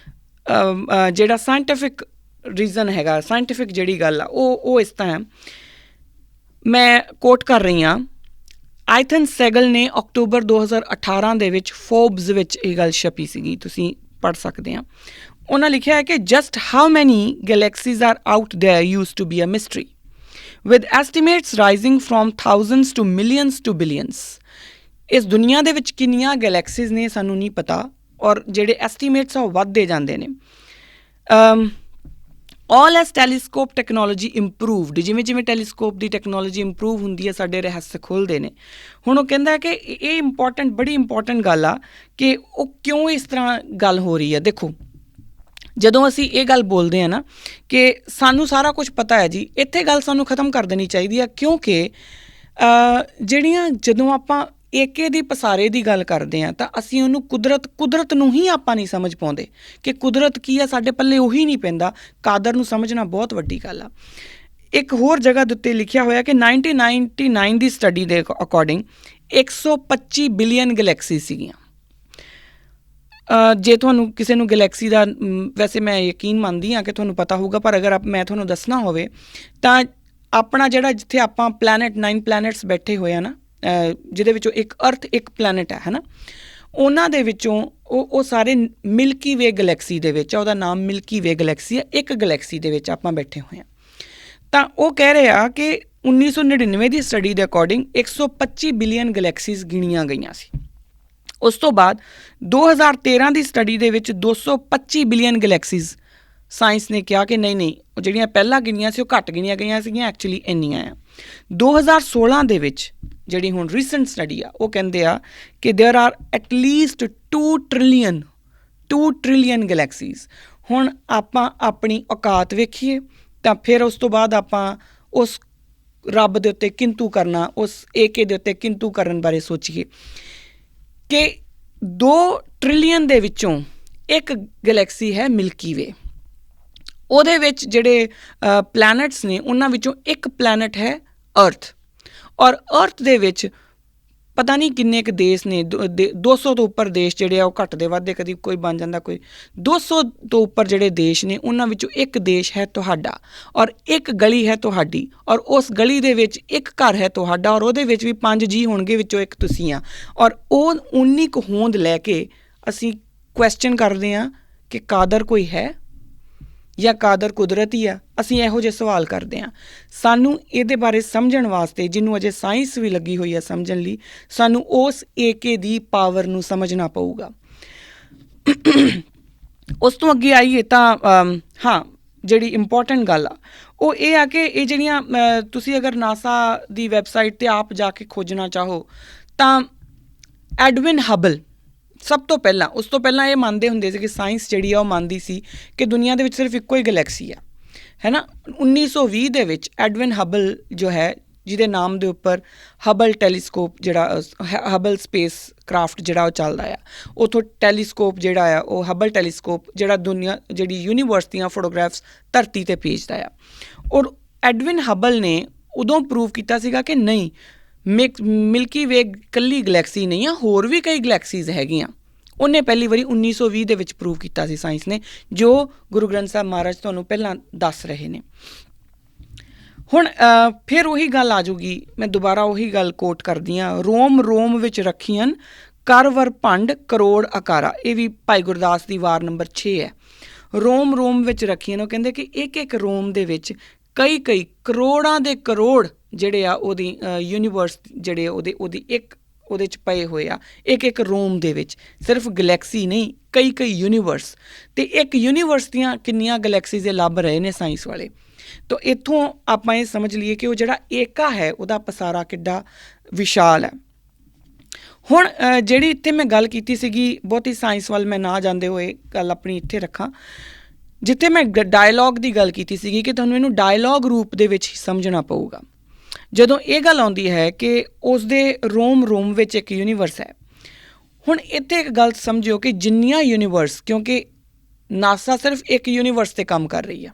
ਸਾਇੰਟੀਫਿਕ ਰੀਜ਼ਨ ਹੈਗਾ, ਸਾਇੰਟੀਫਿਕ ਜਿਹੜੀ ਗੱਲ ਆ ਉਹ ਇਸ ਤਰ੍ਹਾਂ, ਮੈਂ ਕੋਟ ਕਰ ਰਹੀ ਹਾਂ, ਆਇਥਨ ਸੈਗਲ ਨੇ ਅਕਤੂਬਰ 2018 ਦੇ ਵਿੱਚ ਫੋਰਬਸ ਵਿੱਚ ਇਹ ਗੱਲ ਛਪੀ ਸੀਗੀ, ਤੁਸੀਂ ਪੜ੍ਹ ਸਕਦੇ ਹਾਂ। ਉਹਨਾਂ ਲਿਖਿਆ ਹੈ ਕਿ just how many galaxies are out there used to be a mystery with estimates rising from thousands to millions to billions. ਇਸ ਦੁਨੀਆ ਦੇ ਵਿੱਚ ਕਿੰਨੀਆਂ ਗੈਲੈਕਸੀਜ਼ ਨੇ ਸਾਨੂੰ ਨਹੀਂ ਪਤਾ, ਔਰ ਜਿਹੜੇ ਐਸਟੀਮੇਟਸ ਆ ਉਹ ਵੱਧਦੇ ਜਾਂਦੇ ਨੇ। ਆਲ ਐਸ ਟੈਲੀਸਕੋਪ ਟੈਕਨੋਲੋਜੀ ਇੰਪਰੂਵਡ, ਜਿਵੇਂ ਟੈਲੀਸਕੋਪ ਦੀ ਟੈਕਨੋਲੋਜੀ ਇੰਪਰੂਵ ਹੁੰਦੀ ਹੈ, ਸਾਡੇ ਰਹੱਸ ਖੁੱਲ੍ਹਦੇ ਨੇ। ਹੁਣ ਉਹ ਕਹਿੰਦਾ ਕਿ ਇਹ ਬੜੀ ਇੰਪੋਰਟੈਂਟ ਗੱਲ ਆ ਕਿ ਉਹ ਕਿਉਂ ਇਸ ਤਰ੍ਹਾਂ ਗੱਲ ਹੋ ਰਹੀ ਹੈ। ਦੇਖੋ, ਜਦੋਂ ਅਸੀਂ ਇਹ ਗੱਲ ਬੋਲਦੇ ਹਾਂ ਨਾ ਕਿ ਸਾਨੂੰ ਸਾਰਾ ਕੁਝ ਪਤਾ ਹੈ ਜੀ, ਇੱਥੇ ਗੱਲ ਸਾਨੂੰ ਖ਼ਤਮ ਕਰ ਦੇਣੀ ਚਾਹੀਦੀ ਆ, ਕਿਉਂਕਿ ਜਦੋਂ ਆਪਾਂ ਏਕੇ ਦੀ ਪਸਾਰੇ ਦੀ ਗੱਲ ਕਰਦੇ ਹਾਂ ਤਾਂ ਅਸੀਂ ਉਹਨੂੰ ਕੁਦਰਤ ਨੂੰ ਹੀ ਆਪਾਂ ਨਹੀਂ ਸਮਝ ਪਾਉਂਦੇ ਕਿ ਕੁਦਰਤ ਕੀ ਆ, ਸਾਡੇ ਪੱਲੇ ਉਹੀ ਨਹੀਂ ਪੈਂਦਾ। ਕਾਦਰ ਨੂੰ ਸਮਝਣਾ ਬਹੁਤ ਵੱਡੀ ਗੱਲ ਆ। ਇੱਕ ਹੋਰ ਜਗ੍ਹਾ ਦੇ ਉੱਤੇ ਲਿਖਿਆ ਹੋਇਆ ਕਿ 1999 ਦੀ ਸਟੱਡੀ ਦੇ ਅਕੋਰਡਿੰਗ 125 ਬਿਲੀਅਨ ਗਲੈਕਸੀ ਸੀਗੀਆਂ। ਜੇ ਤੁਹਾਨੂੰ ਕਿਸੇ ਨੂੰ ਗਲੈਕਸੀ ਦਾ, ਵੈਸੇ ਮੈਂ ਯਕੀਨ ਮੰਨਦੀ ਹਾਂ ਕਿ ਤੁਹਾਨੂੰ ਪਤਾ ਹੋਊਗਾ, ਪਰ ਅਗਰ ਮੈਂ ਤੁਹਾਨੂੰ ਦੱਸਣਾ ਹੋਵੇ ਤਾਂ ਆਪਣਾ ਜਿਹੜਾ ਜਿੱਥੇ ਆਪਾਂ 9 ਪਲੈਨਟਸ ਬੈਠੇ ਹੋਏ ਆ ਨਾ, ਜਿਹਦੇ ਵਿੱਚੋਂ ਇੱਕ ਅਰਥ ਇੱਕ ਪਲੈਨਟ ਹੈ ਨਾ, ਉਹਨਾਂ ਦੇ ਵਿੱਚੋਂ ਉਹ ਸਾਰੇ ਮਿਲਕੀ ਵੇ ਗਲੈਕਸੀ ਦੇ ਵਿੱਚ ਆ, ਉਹਦਾ ਨਾਮ ਮਿਲਕੀ ਵੇ ਗਲੈਕਸੀ ਹੈ। ਇੱਕ ਗਲੈਕਸੀ ਦੇ ਵਿੱਚ ਆਪਾਂ ਬੈਠੇ ਹੋਏ ਹਾਂ। ਤਾਂ ਉਹ ਕਹਿ ਰਹੇ ਆ ਕਿ 1999 ਦੀ ਸਟੱਡੀ ਦੇ ਅਕੋਰਡਿੰਗ 125 ਬਿਲੀਅਨ ਗਲੈਕਸੀਜ਼ ਗਿਣੀਆਂ ਗਈਆਂ ਸੀ। ਉਸ ਤੋਂ ਬਾਅਦ 2013 ਦੀ ਸਟੱਡੀ ਦੇ ਵਿੱਚ 225 ਬਿਲੀਅਨ ਗਲੈਕਸੀਜ਼ ਸਾਇੰਸ ਨੇ ਕਿਹਾ ਕਿ ਨਹੀਂ ਉਹ ਜਿਹੜੀਆਂ ਪਹਿਲਾਂ ਗਿਣੀਆਂ ਸੀ ਉਹ ਘੱਟ ਗਿਣੀਆਂ ਗਈਆਂ ਸੀਗੀਆਂ, ਐਕਚੁਅਲੀ ਇੰਨੀਆਂ ਆ। 2016 ਦੇ ਵਿੱਚ ਜਿਹੜੀ ਹੁਣ ਰੀਸੈਂਟ ਸਟੱਡੀ ਆ ਉਹ ਕਹਿੰਦੇ ਆ ਕਿ ਦੇਅਰ ਆਰ ਐਟਲੀਸਟ 2 ਟ੍ਰਿਲੀਅਨ ਗਲੈਕਸੀਜ਼। ਹੁਣ ਆਪਾਂ ਆਪਣੀ ਔਕਾਤ ਵੇਖੀਏ ਤਾਂ ਫਿਰ ਉਸ ਤੋਂ ਬਾਅਦ ਆਪਾਂ ਉਸ ਰੱਬ ਦੇ ਉੱਤੇ ਕਿੰਤੂ ਕਰਨਾ, ਉਸ ਏਕੇ ਦੇ ਉੱਤੇ ਕਿੰਤੂ ਕਰਨ ਬਾਰੇ ਸੋਚੀਏ ਕਿ 2 ਟ੍ਰਿਲੀਅਨ ਦੇ ਵਿੱਚੋਂ ਇੱਕ ਗਲੈਕਸੀ ਹੈ ਮਿਲਕੀ ਵੇ। ਉਹਦੇ ਵਿੱਚ ਜਿਹੜੇ ਪਲੈਨਟਸ ਨੇ ਉਹਨਾਂ ਵਿੱਚੋਂ ਇੱਕ ਪਲੈਨਟ ਹੈ ਅਰਥ, ਔਰ ਅਰਥ ਦੇ ਵਿੱਚ ਪਤਾ ਨਹੀਂ ਕਿੰਨੇ ਕੁ ਦੇਸ਼ ਨੇ, 200 ਤੋਂ ਉੱਪਰ ਦੇਸ਼ ਜਿਹੜੇ ਆ ਉਹ ਘੱਟਦੇ ਵੱਧਦੇ, ਕਦੀ ਕੋਈ ਬਣ ਜਾਂਦਾ ਕੋਈ 200 ਤੋਂ ਉੱਪਰ ਜਿਹੜੇ ਦੇਸ਼ ਨੇ ਉਹਨਾਂ ਵਿੱਚੋਂ ਇੱਕ ਦੇਸ਼ ਹੈ ਤੁਹਾਡਾ, ਔਰ ਇੱਕ ਗਲੀ ਹੈ ਤੁਹਾਡੀ, ਔਰ ਉਸ ਗਲੀ ਦੇ ਵਿੱਚ ਇੱਕ ਘਰ ਹੈ ਤੁਹਾਡਾ, ਔਰ ਉਹਦੇ ਵਿੱਚ ਵੀ 5 ਜੀ ਹੋਣਗੇ, ਵਿੱਚੋਂ ਇੱਕ ਤੁਸੀਂ ਆ। ਔਰ ਉਹ ਉਨੀ ਕੁ ਹੋਂਦ ਲੈ ਕੇ ਅਸੀਂ ਕੁਐਸਚਨ ਕਰਦੇ ਹਾਂ ਕਿ ਕਾਦਰ ਕੋਈ ਹੈ ਜਾਂ ਕਾਦਰ ਕੁਦਰਤ ਹੀ ਆ। ਅਸੀਂ ਇਹੋ ਜਿਹੇ ਸਵਾਲ ਕਰਦੇ ਹਾਂ। ਸਾਨੂੰ ਇਹਦੇ ਬਾਰੇ ਸਮਝਣ ਵਾਸਤੇ, ਜਿਹਨੂੰ ਅਜੇ ਸਾਇੰਸ ਵੀ ਲੱਗੀ ਹੋਈ ਆ ਸਮਝਣ ਲਈ, ਸਾਨੂੰ ਉਸ ਏਕੇ ਦੀ ਪਾਵਰ ਨੂੰ ਸਮਝਣਾ ਪਊਗਾ। ਉਸ ਤੋਂ ਅੱਗੇ ਆਈਏ ਤਾਂ ਹਾਂ, ਜਿਹੜੀ ਇੰਪੋਰਟੈਂਟ ਗੱਲ ਆ ਉਹ ਇਹ ਆ ਕਿ ਇਹ ਜਿਹੜੀਆਂ ਤੁਸੀਂ ਅਗਰ ਨਾਸਾ ਦੀ ਵੈਬਸਾਈਟ 'ਤੇ ਆਪ ਜਾ ਕੇ ਖੋਜਣਾ ਚਾਹੋ ਤਾਂ ਐਡਵਿਨ ਹਬਲ ਸਭ ਤੋਂ ਪਹਿਲਾਂ, ਉਸ ਤੋਂ ਪਹਿਲਾਂ ਇਹ ਮੰਨਦੇ ਹੁੰਦੇ ਸੀ ਕਿ ਸਾਇੰਸ ਜਿਹੜੀ ਆ ਉਹ ਮੰਨਦੀ ਸੀ ਕਿ ਦੁਨੀਆ ਦੇ ਵਿੱਚ ਸਿਰਫ ਇੱਕੋ ਹੀ ਗਲੈਕਸੀ ਆ, ਹੈ ਨਾ। 1920 ਦੇ ਵਿੱਚ ਐਡਵਿਨ ਹਬਲ ਜੋ ਹੈ, ਜਿਹਦੇ ਨਾਮ ਦੇ ਉੱਪਰ ਹਬਲ ਟੈਲੀਸਕੋਪ ਜਿਹੜਾ ਹਬਲ ਸਪੇਸ ਕ੍ਰਾਫਟ ਜਿਹੜਾ ਉਹ ਚੱਲਦਾ ਆ, ਉੱਥੋਂ ਟੈਲੀਸਕੋਪ ਜਿਹੜਾ ਆ ਉਹ ਹਬਲ ਟੈਲੀਸਕੋਪ ਜਿਹੜਾ ਦੁਨੀਆ ਜਿਹੜੀ ਯੂਨੀਵਰਸ ਦੀਆਂ ਫੋਟੋਗ੍ਰਾਫਸ ਧਰਤੀ 'ਤੇ ਭੇਜਦਾ ਆ। ਔਰ ਐਡਵਿਨ ਹਬਲ ਨੇ ਉਦੋਂ ਪ੍ਰੂਵ ਕੀਤਾ ਸੀਗਾ ਕਿ ਨਹੀਂ, ਮਿਲਕੀ ਵੇ ਇਕੱਲੀ ਗਲੈਕਸੀ ਨਹੀਂ ਆ, ਹੋਰ ਵੀ ਕਈ ਗਲੈਕਸੀਜ਼ ਹੈਗੀਆਂ। ਉਹਨੇ ਪਹਿਲੀ ਵਾਰੀ 1920 ਦੇ ਵਿੱਚ ਪ੍ਰੂਵ ਕੀਤਾ ਸੀ ਸਾਇੰਸ ਨੇ, ਜੋ ਗੁਰੂ ਗ੍ਰੰਥ ਸਾਹਿਬ ਮਹਾਰਾਜ ਤੁਹਾਨੂੰ ਪਹਿਲਾਂ ਦੱਸ ਰਹੇ ਨੇ। ਹੁਣ ਫਿਰ ਉਹੀ ਗੱਲ ਆ ਜੂਗੀ, ਮੈਂ ਦੁਬਾਰਾ ਉਹੀ ਗੱਲ ਕੋਟ ਕਰਦੀ ਹਾਂ, ਰੋਮ ਵਿੱਚ ਰੱਖੀਆਂ ਕਰ ਵਰ ਭੰਡ ਕਰੋੜ ਆਕਾਰਾ। ਇਹ ਵੀ ਭਾਈ ਗੁਰਦਾਸ ਦੀ ਵਾਰ ਨੰਬਰ 6 ਹੈ। ਰੋਮ ਵਿੱਚ ਰੱਖੀਆਂ, ਉਹ ਕਹਿੰਦੇ ਕਿ ਇੱਕ ਰੋਮ ਦੇ ਵਿੱਚ ਕਈ ਕਰੋੜਾਂ ਦੇ ਕਰੋੜ ਜਿਹੜੇ ਆ ਉਹਦੀ ਯੂਨੀਵਰਸ ਜਿਹੜੇ ਉਹਦੇ 'ਚ ਪਏ ਹੋਏ ਆ। ਇੱਕ ਰੋਮ ਦੇ ਵਿੱਚ ਸਿਰਫ ਗਲੈਕਸੀ ਨਹੀਂ, ਕਈ ਯੂਨੀਵਰਸ, ਅਤੇ ਇੱਕ ਯੂਨੀਵਰਸ ਦੀਆਂ ਕਿੰਨੀਆਂ ਗਲੈਕਸੀਜ਼ ਲੱਭ ਰਹੇ ਨੇ ਸਾਇੰਸ ਵਾਲੇ। ਤਾਂ ਇੱਥੋਂ ਆਪਾਂ ਇਹ ਸਮਝ ਲਈਏ ਕਿ ਉਹ ਜਿਹੜਾ ਏਕਾ ਹੈ ਉਹਦਾ ਪਸਾਰਾ ਕਿੱਡਾ ਵਿਸ਼ਾਲ ਹੈ। ਹੁਣ ਜਿਹੜੀ ਇੱਥੇ ਮੈਂ ਗੱਲ ਕੀਤੀ ਸੀਗੀ, ਬਹੁਤੀ ਸਾਇੰਸ ਵੱਲ ਮੈਂ ਨਾ ਜਾਂਦੇ ਹੋਏ ਗੱਲ ਆਪਣੀ ਇੱਥੇ ਰੱਖਾਂ, ਜਿੱਥੇ ਮੈਂ ਡਾਇਲੋਗ ਦੀ ਗੱਲ ਕੀਤੀ ਸੀਗੀ ਕਿ ਤੁਹਾਨੂੰ ਇਹਨੂੰ ਡਾਇਲੋਗ ਰੂਪ ਦੇ ਵਿੱਚ ਹੀ ਸਮਝਣਾ ਪਊਗਾ। ਜਦੋਂ ਇਹ ਗੱਲ ਆਉਂਦੀ ਹੈ ਕਿ ਉਸਦੇ ਰੋਮ ਵਿੱਚ ਇੱਕ ਯੂਨੀਵਰਸ ਹੈ। ਹੁਣ ਇੱਥੇ ਇੱਕ ਗੱਲ ਸਮਝਿਓ ਕਿ ਜਿੰਨੀਆਂ ਯੂਨੀਵਰਸ, ਕਿਉਂਕਿ ਨਾਸਾ ਸਿਰਫ ਇੱਕ ਯੂਨੀਵਰਸ 'ਤੇ ਕੰਮ ਕਰ ਰਹੀ ਆ,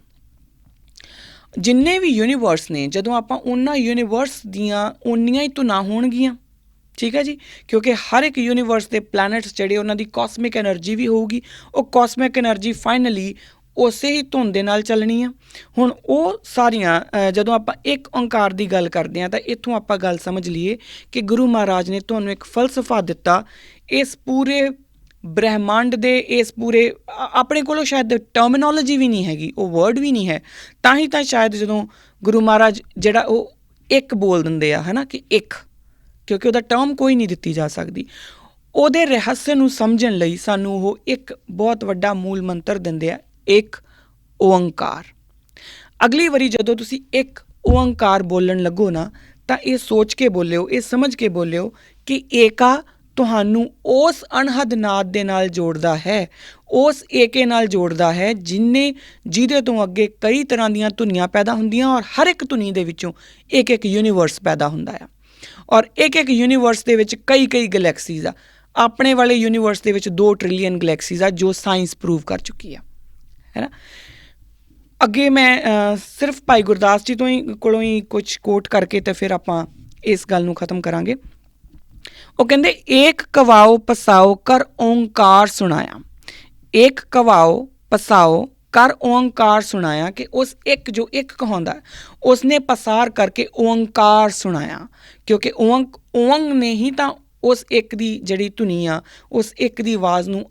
ਜਿੰਨੇ ਵੀ ਯੂਨੀਵਰਸ ਨੇ, ਜਦੋਂ ਆਪਾਂ ਉਹਨਾਂ ਯੂਨੀਵਰਸ ਦੀਆਂ ਓਨੀਆਂ ਹੀ ਧੁਨਾਂ ਹੋਣਗੀਆਂ, ਠੀਕ ਹੈ ਜੀ, ਕਿਉਂਕਿ ਹਰ ਇੱਕ ਯੂਨੀਵਰਸ ਦੇ ਪਲੈਨਟਸ ਜਿਹੜੇ ਉਹਨਾਂ ਦੀ ਕਾਸਮਿਕ ਐਨਰਜੀ ਵੀ ਹੋਊਗੀ, ਉਹ ਕਾਸਮਿਕ ਐਨਰਜੀ ਫਾਈਨਲੀ ਉਸੇ ਹੀ ਧੁਨ ਦੇ ਨਾਲ ਚੱਲਣੀ ਆ। ਹੁਣ ਉਹ ਸਾਰੀਆਂ ਜਦੋਂ ਆਪਾਂ ਇੱਕ ਓਂਕਾਰ ਦੀ ਗੱਲ ਕਰਦੇ ਹਾਂ ਤਾਂ ਇੱਥੋਂ ਆਪਾਂ ਗੱਲ ਸਮਝ ਲਈਏ ਕਿ ਗੁਰੂ ਮਹਾਰਾਜ ਨੇ ਤੁਹਾਨੂੰ ਇੱਕ ਫਲਸਫਾ ਦਿੱਤਾ ਇਸ ਪੂਰੇ ਬ੍ਰਹਿਮੰਡ ਦੇ, ਇਸ ਪੂਰੇ ਆਪਣੇ ਕੋਲੋਂ ਸ਼ਾਇਦ ਟਰਮੀਨੋਲੋਜੀ ਵੀ ਨਹੀਂ ਹੈਗੀ, ਉਹ ਵਰਡ ਵੀ ਨਹੀਂ ਹੈ, ਤਾਂ ਹੀ ਤਾਂ ਸ਼ਾਇਦ ਜਦੋਂ ਗੁਰੂ ਮਹਾਰਾਜ ਜਿਹੜਾ ਉਹ ਇੱਕ ਬੋਲ ਦਿੰਦੇ ਆ, ਹੈ ਨਾ, ਕਿ ਇੱਕ, ਕਿਉਂਕਿ ਉਹਦਾ ਟਰਮ ਕੋਈ ਨਹੀਂ ਦਿੱਤੀ ਜਾ ਸਕਦੀ। ਉਹਦੇ ਰਹੱਸ ਨੂੰ ਸਮਝਣ ਲਈ ਸਾਨੂੰ ਉਹ ਇੱਕ ਬਹੁਤ ਵੱਡਾ ਮੂਲ ਮੰਤਰ ਦਿੰਦੇ ਆ, ਇੱਕ ਓਅੰਕਾਰ। ਅਗਲੀ ਵਾਰੀ ਜਦੋਂ ਤੁਸੀਂ ਇੱਕ ਓਅੰਕਾਰ ਬੋਲਣ ਲੱਗੋ ਨਾ, ਤਾਂ ਇਹ ਸੋਚ ਕੇ ਬੋਲਿਓ, ਇਹ ਸਮਝ ਕੇ ਬੋਲਿਓ ਕਿ ਏਕਾ ਤੁਹਾਨੂੰ ਉਸ ਅਣਹੱਦ ਨਾਦ ਦੇ ਨਾਲ ਜੋੜਦਾ ਹੈ, ਉਸ ਏਕੇ ਨਾਲ ਜੋੜਦਾ ਹੈ ਜਿਹਦੇ ਤੋਂ ਅੱਗੇ ਕਈ ਤਰ੍ਹਾਂ ਦੀਆਂ ਧੁਨੀਆਂ ਪੈਦਾ ਹੁੰਦੀਆਂ, ਔਰ ਹਰ ਇੱਕ ਧੁਨੀ ਦੇ ਵਿੱਚੋਂ ਇੱਕ ਯੂਨੀਵਰਸ ਪੈਦਾ ਹੁੰਦਾ ਆ, ਔਰ ਇੱਕ ਯੂਨੀਵਰਸ ਦੇ ਵਿੱਚ ਕਈ ਗਲੈਕਸੀਜ਼ ਆ। ਆਪਣੇ ਵਾਲੇ ਯੂਨੀਵਰਸ ਦੇ ਵਿੱਚ 2 ਟ੍ਰਿਲੀਅਨ ਗਲੈਕਸੀਜ਼ ਆ, ਜੋ ਸਾਇੰਸ ਪ੍ਰੂਵ ਕਰ ਚੁੱਕੀ ਆ, ਹੈ ਨਾ। ਅੱਗੇ ਮੈਂ ਸਿਰਫ ਭਾਈ ਗੁਰਦਾਸ ਜੀ ਕੋਲੋਂ ਹੀ ਕੁਝ ਕੋਟ ਕਰਕੇ ਅਤੇ ਫਿਰ ਆਪਾਂ ਇਸ ਗੱਲ ਨੂੰ ਖ਼ਤਮ ਕਰਾਂਗੇ। ਉਹ ਕਹਿੰਦੇ, ਏਕ ਕਵਾਓ ਪਸਾਓ ਕਰ ਓਂਕਾਰ ਸੁਣਾਇਆ। ਏਕ ਕਵਾਓ ਪਸਾਓ ਕਰ ਓਂਕਾਰ ਸੁਣਾਇਆ, ਕਿ ਉਸ ਇੱਕ ਜੋ ਇੱਕ ਕਹਾਉਂਦਾ ਉਸਨੇ ਪਸਾਰ ਕਰਕੇ ਓਂਕਾਰ ਸੁਣਾਇਆ, ਕਿਉਂਕਿ ਓੰਗ ਨੇ ਹੀ ਤਾਂ ਉਸ ਇੱਕ ਦੀ ਜਿਹੜੀ ਧੁਨੀ ਆ, ਉਸ ਇੱਕ ਦੀ ਆਵਾਜ਼ ਨੂੰ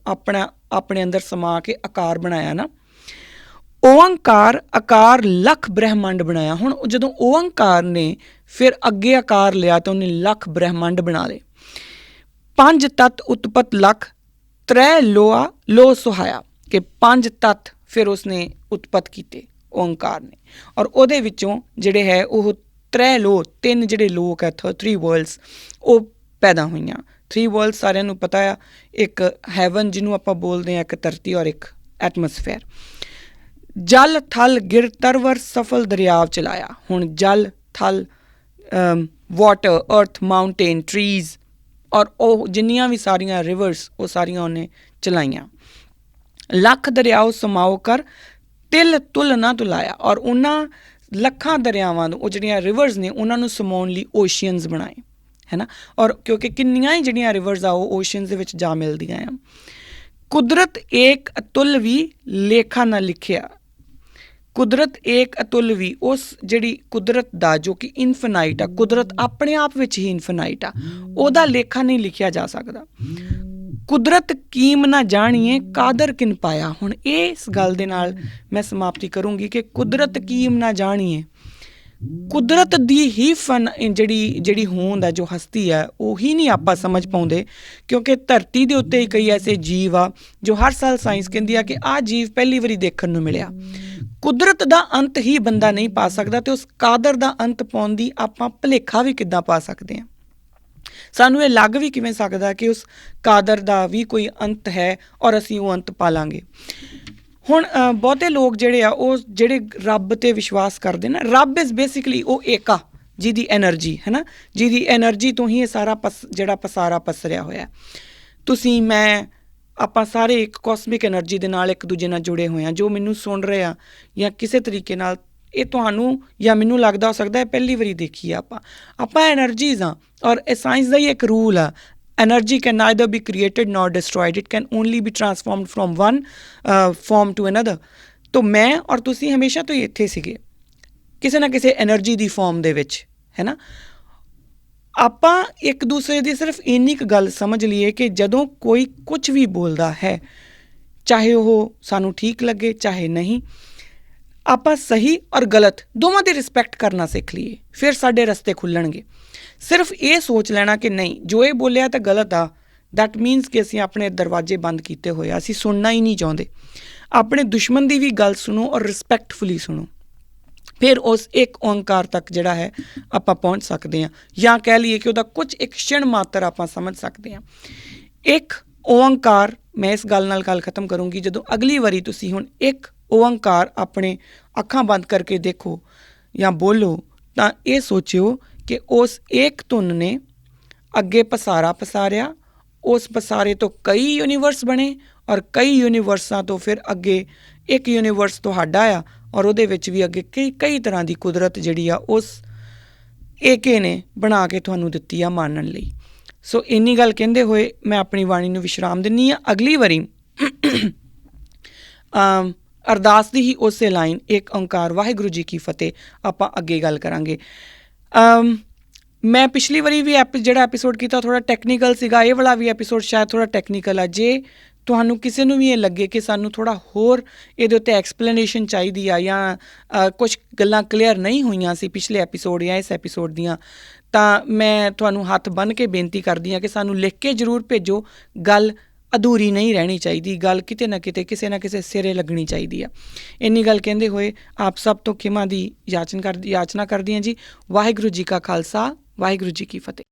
ਆਪਣੇ ਅੰਦਰ ਸਮਾ ਕੇ ਆਕਾਰ ਬਣਾਇਆ ਨਾ। ਓਅੰਕਾਰ ਆਕਾਰ ਲੱਖ ਬ੍ਰਹਿਮੰਡ ਬਣਾਇਆ। ਹੁਣ ਜਦੋਂ ਓਅੰਕਾਰ ਨੇ ਫਿਰ ਅੱਗੇ ਆਕਾਰ ਲਿਆ ਤਾਂ ਉਹਨੇ ਲੱਖ ਬ੍ਰਹਿਮੰਡ ਬਣਾ ਲਏ। 5 ਤੱਤ ਉਤਪਤ ਲੱਖ, 3 ਲੋਆ ਲੋ ਸੁਹਾਇਆ, ਕਿ 5 ਤੱਤ ਫਿਰ ਉਸਨੇ ਉਤਪਤ ਕੀਤੇ ਓਂਕਾਰ ਨੇ। ਔਰ ਉਹਦੇ ਵਿੱਚੋਂ ਜਿਹੜੇ ਹੈ ਉਹ 3 ਜਿਹੜੇ ਲੋਕ ਹੈ 3 ਵਰਲਡਸ ਉਹ ਪੈਦਾ ਹੋਈਆਂ। 3 ਵਰਲਡ ਸਾਰਿਆਂ ਨੂੰ ਪਤਾ ਆ, ਇੱਕ ਹੈਵਨ ਜਿਹਨੂੰ ਆਪਾਂ ਬੋਲਦੇ ਹਾਂ, ਇੱਕ ਧਰਤੀ ਔਰ ਇੱਕ ਐਟਮੋਸਫੇਅਰ। ਜਲ ਥਲ ਗਿਰ ਤਰਵਰ ਸਫਲ ਦਰਿਆਵ ਚਲਾਇਆ। ਹੁਣ ਜਲ ਥਲ, ਵਾਟਰ, ਅਰਥ, ਮਾਊਂਟੇਨ, ਟਰੀਜ਼ ਔਰ ਉਹ ਜਿੰਨੀਆਂ ਵੀ ਸਾਰੀਆਂ ਰਿਵਰਸ ਉਹ ਸਾਰੀਆਂ ਉਹਨੇ ਚਲਾਈਆਂ। ਲੱਖ ਦਰਿਆਓ ਸਮਾਓ ਕਰ ਤਿਲ ਤੁਲ ਨਾ ਤੁਲਾਇਆ। ਔਰ ਉਹਨਾਂ ਲੱਖਾਂ ਦਰਿਆਵਾਂ ਨੂੰ, ਉਹ ਜਿਹੜੀਆਂ ਰਿਵਰਸ ਨੇ ਉਹਨਾਂ ਨੂੰ ਸਮਾਉਣ ਲਈ ਓਸ਼ੀਅਨਸ ਬਣਾਏ, ਹੈ ਨਾ। ਔਰ ਕਿਉਂਕਿ ਕਿੰਨੀਆਂ ਹੀ ਜਿਹੜੀਆਂ ਰਿਵਰਸ ਆ ਉਹ ਓਸ਼ੀਅਨਸ ਦੇ ਵਿੱਚ ਜਾ ਮਿਲਦੀਆਂ ਆ। ਕੁਦਰਤ ਏਕ ਅਤੁਲ ਵੀ ਲੇਖਾ ਨਾ ਲਿਖਿਆ। ਕੁਦਰਤ ਏਕ ਅਤੁਲ ਵੀ, ਉਸ ਜਿਹੜੀ ਕੁਦਰਤ ਦਾ ਜੋ ਕਿ ਇਨਫਿਨਾਈਟ ਆ, ਕੁਦਰਤ ਆਪਣੇ ਆਪ ਵਿੱਚ ਹੀ ਇਨਫਿਨਾਈਟ ਆ, ਉਹਦਾ ਲੇਖਾ ਨਹੀਂ ਲਿਖਿਆ ਜਾ ਸਕਦਾ। ਕੁਦਰਤ ਕੀਮ ਨਾ ਜਾਣੀਏ ਕਾਦਰ ਕਿਨ ਪਾਇਆ। ਹੁਣ ਇਸ ਗੱਲ ਦੇ ਨਾਲ ਮੈਂ ਸਮਾਪਤੀ ਕਰੂੰਗੀ ਕਿ ਕੁਦਰਤ ਕੀਮ ਨਾ ਜਾਣੀਏ, ਕੁਦਰਤ ਦੀ ਹੀ ਜਿਹੜੀ ਹੋਂਦ ਹੈ, ਜੋ ਹਸਤੀ ਹੈ, ਉਹੀ ਨਹੀਂ ਆਪਾਂ ਸਮਝ ਪਾਉਂਦੇ। ਕਿਉਂਕਿ ਧਰਤੀ ਦੇ ਉੱਤੇ ਹੀ ਕਈ ਐਸੇ ਜੀਵ ਆ ਜੋ ਹਰ ਸਾਲ ਸਾਇੰਸ ਕਹਿੰਦੀ ਆ ਕਿ ਆਹ ਜੀਵ ਪਹਿਲੀ ਵਾਰੀ ਦੇਖਣ ਨੂੰ ਮਿਲਿਆ। ਕੁਦਰਤ ਦਾ ਅੰਤ ਹੀ ਬੰਦਾ ਨਹੀਂ ਪਾ ਸਕਦਾ, ਅਤੇ ਉਸ ਕਾਦਰ ਦਾ ਅੰਤ ਪਾਉਣ ਦੀ ਆਪਾਂ ਭੁਲੇਖਾ ਵੀ ਕਿੱਦਾਂ ਪਾ ਸਕਦੇ ਹਾਂ। ਸਾਨੂੰ ਇਹ ਲੱਗ ਵੀ ਕਿਵੇਂ ਸਕਦਾ ਕਿ ਉਸ ਕਾਦਰ ਦਾ ਵੀ ਕੋਈ ਅੰਤ ਹੈ ਔਰ ਅਸੀਂ ਉਹ ਅੰਤ ਪਾਲਾਂਗੇ। ਹੁਣ ਬਹੁਤੇ ਲੋਕ ਜਿਹੜੇ ਆ ਉਹ ਜਿਹੜੇ ਰੱਬ 'ਤੇ ਵਿਸ਼ਵਾਸ ਕਰਦੇ ਨਾ, ਰੱਬ ਇਜ਼ ਬੇਸਿਕਲੀ ਉਹ ਏਕਾ ਜਿਹਦੀ ਐਨਰਜੀ ਹੈ ਨਾ, ਜਿਹਦੀ ਐਨਰਜੀ ਤੋਂ ਹੀ ਇਹ ਸਾਰਾ ਜਿਹੜਾ ਪਸਾਰਾ ਪਸਰਿਆ ਹੋਇਆ। ਤੁਸੀਂ, ਮੈਂ, ਆਪਾਂ ਸਾਰੇ ਇੱਕ ਕੋਸਮਿਕ ਐਨਰਜੀ ਦੇ ਨਾਲ ਇੱਕ ਦੂਜੇ ਨਾਲ ਜੁੜੇ ਹੋਏ ਹਾਂ। ਜੋ ਮੈਨੂੰ ਸੁਣ ਰਹੇ ਆ ਜਾਂ ਕਿਸੇ ਤਰੀਕੇ ਨਾਲ, ਇਹ ਤੁਹਾਨੂੰ ਜਾਂ ਮੈਨੂੰ ਲੱਗਦਾ ਹੋ ਸਕਦਾ ਹੈ ਪਹਿਲੀ ਵਾਰੀ ਦੇਖੀ ਆ ਆਪਾਂ ਐਨਰਜੀਜ਼ ਹਾਂ। ਔਰ ਇਹ ਸਾਇੰਸ ਦਾ ਹੀ ਇੱਕ ਰੂਲ ਆ, energy can neither be created nor destroyed, it can only be transformed from one form to another। ਤਾਂ ਮੈਂ ਔਰ ਤੁਸੀਂ ਹਮੇਸ਼ਾ ਤੋਂ ਹੀ ਇੱਥੇ ਸੀਗੇ ਕਿਸੇ ਨਾ ਕਿਸੇ ਐਨਰਜੀ ਦੀ ਫਾਰਮ ਦੇ ਵਿੱਚ, ਹੈ ਨਾ। ਆਪਾਂ ਇੱਕ ਦੂਸਰੇ ਦੀ ਸਿਰਫ ਇੰਨੀ ਕੁ ਗੱਲ ਸਮਝ ਲਈਏ ਕਿ ਜਦੋਂ ਕੋਈ ਕੁਛ ਵੀ ਬੋਲਦਾ ਹੈ, ਚਾਹੇ ਉਹ ਸਾਨੂੰ ਠੀਕ ਲੱਗੇ ਚਾਹੇ ਨਹੀਂ, ਆਪਾਂ ਸਹੀ ਔਰ ਗਲਤ ਦੋਵਾਂ ਦੀ ਰਿਸਪੈਕਟ ਕਰਨਾ ਸਿੱਖ ਲਈਏ, ਫਿਰ ਸਾਡੇ ਰਸਤੇ ਖੁੱਲ੍ਹਣਗੇ। ਸਿਰਫ ਇਹ ਸੋਚ ਲੈਣਾ ਕਿ ਨਹੀਂ ਜੋ ਇਹ ਬੋਲਿਆ ਤਾਂ ਗਲਤ ਆ, ਦੈਟ ਮੀਨਸ ਕਿ ਅਸੀਂ ਆਪਣੇ ਦਰਵਾਜ਼ੇ ਬੰਦ ਕੀਤੇ ਹੋਏ ਆ, ਅਸੀਂ ਸੁਣਨਾ ਹੀ ਨਹੀਂ ਚਾਹੁੰਦੇ। ਆਪਣੇ ਦੁਸ਼ਮਣ ਦੀ ਵੀ ਗੱਲ ਸੁਣੋ ਔਰ ਰਿਸਪੈਕਟਫੁਲੀ ਸੁਣੋ, ਫਿਰ ਉਸ ਇੱਕ ਓਂਕਾਰ ਤੱਕ ਜਿਹੜਾ ਹੈ ਆਪਾਂ ਪਹੁੰਚ ਸਕਦੇ ਹਾਂ, ਜਾਂ ਕਹਿ ਲਈਏ ਕਿ ਉਹਦਾ ਕੁਝ ਇੱਕ ਛਿਣ ਮਾਤਰ ਆਪਾਂ ਸਮਝ ਸਕਦੇ ਹਾਂ। ਇੱਕ ਓਂਕਾਰ, ਮੈਂ ਇਸ ਗੱਲ ਨਾਲ ਗੱਲ ਖਤਮ ਕਰੂੰਗੀ। ਜਦੋਂ ਅਗਲੀ ਵਾਰੀ ਤੁਸੀਂ ਹੁਣ ਇੱਕ ਓਂਕਾਰ ਆਪਣੇ ਅੱਖਾਂ ਬੰਦ ਕਰਕੇ ਦੇਖੋ ਜਾਂ ਬੋਲੋ, ਤਾਂ ਇਹ ਸੋਚਿਓ ਕਿ ਉਸ ਏਕ ਧੁਨ ਨੇ ਅੱਗੇ ਪਸਾਰਾ ਪਸਾਰਿਆ, ਉਸ ਪਸਾਰੇ ਤੋਂ ਕਈ ਯੂਨੀਵਰਸ ਬਣੇ ਔਰ ਕਈ ਯੂਨੀਵਰਸਾਂ ਤੋਂ ਫਿਰ ਅੱਗੇ ਇੱਕ ਯੂਨੀਵਰਸ ਤੁਹਾਡਾ ਆ, ਔਰ ਉਹਦੇ ਵਿੱਚ ਵੀ ਅੱਗੇ ਕਈ ਤਰ੍ਹਾਂ ਦੀ ਕੁਦਰਤ ਜਿਹੜੀ ਆ ਉਸ ਏਕੇ ਨੇ ਬਣਾ ਕੇ ਤੁਹਾਨੂੰ ਦਿੱਤੀ ਆ ਮਾਨਣ ਲਈ। ਸੋ ਇੰਨੀ ਗੱਲ ਕਹਿੰਦੇ ਹੋਏ ਮੈਂ ਆਪਣੀ ਬਾਣੀ ਨੂੰ ਵਿਸ਼ਰਾਮ ਦਿੰਦੀ ਹਾਂ। ਅਗਲੀ ਵਾਰੀ ਅਰਦਾਸ ਦੀ ਹੀ ਉਸੇ ਲਾਈਨ ਇੱਕ ਓਂਕਾਰ ਵਾਹਿਗੁਰੂ ਜੀ ਕੀ ਫਤਿਹ ਆਪਾਂ ਅੱਗੇ ਗੱਲ ਕਰਾਂਗੇ। ਮੈਂ ਪਿਛਲੀ ਵਾਰੀ ਵੀ ਜਿਹੜਾ ਐਪੀਸੋਡ ਕੀਤਾ ਥੋੜ੍ਹਾ ਟੈਕਨੀਕਲ ਸੀਗਾ, ਇਹ ਵਾਲਾ ਵੀ ਐਪੀਸੋਡ ਸ਼ਾਇਦ ਥੋੜ੍ਹਾ ਟੈਕਨੀਕਲ ਆ। ਜੇ ਤੁਹਾਨੂੰ ਕਿਸੇ ਨੂੰ ਵੀ ਇਹ ਲੱਗੇ ਕਿ ਸਾਨੂੰ ਥੋੜ੍ਹਾ ਹੋਰ ਇਹਦੇ ਉੱਤੇ ਐਕਸਪਲੇਨੇਸ਼ਨ ਚਾਹੀਦੀ ਆ ਜਾਂ ਕੁਛ ਗੱਲਾਂ ਕਲੀਅਰ ਨਹੀਂ ਹੋਈਆਂ ਸੀ ਪਿਛਲੇ ਐਪੀਸੋਡ ਜਾਂ ਇਸ ਐਪੀਸੋਡ ਦੀਆਂ, ਤਾਂ ਮੈਂ ਤੁਹਾਨੂੰ ਹੱਥ ਬੰਨ੍ਹ ਕੇ ਬੇਨਤੀ ਕਰਦੀ ਹਾਂ ਕਿ ਸਾਨੂੰ ਲਿਖ ਕੇ ਜ਼ਰੂਰ ਭੇਜੋ। ਗੱਲ ਅਧੂਰੀ ਨਹੀਂ ਰਹਿਣੀ ਚਾਹੀਦੀ, ਗੱਲ ਕਿਤੇ ਨਾ ਕਿਤੇ ਕਿਸੇ ਨਾ ਕਿਸੇ ਸਿਰੇ ਲੱਗਣੀ ਚਾਹੀਦੀ ਆ। ਇੰਨੀ ਗੱਲ ਕਹਿੰਦੇ ਹੋਏ ਆਪ ਸਭ ਤੋਂ ਖਿਮਾ ਦੀ ਯਾਚਨਾ ਕਰਦੀ ਹਾਂ ਜੀ। ਵਾਹਿਗੁਰੂ ਜੀ ਕਾ ਖਾਲਸਾ, ਵਾਹਿਗੁਰੂ ਜੀ ਕੀ ਫਤਿਹ।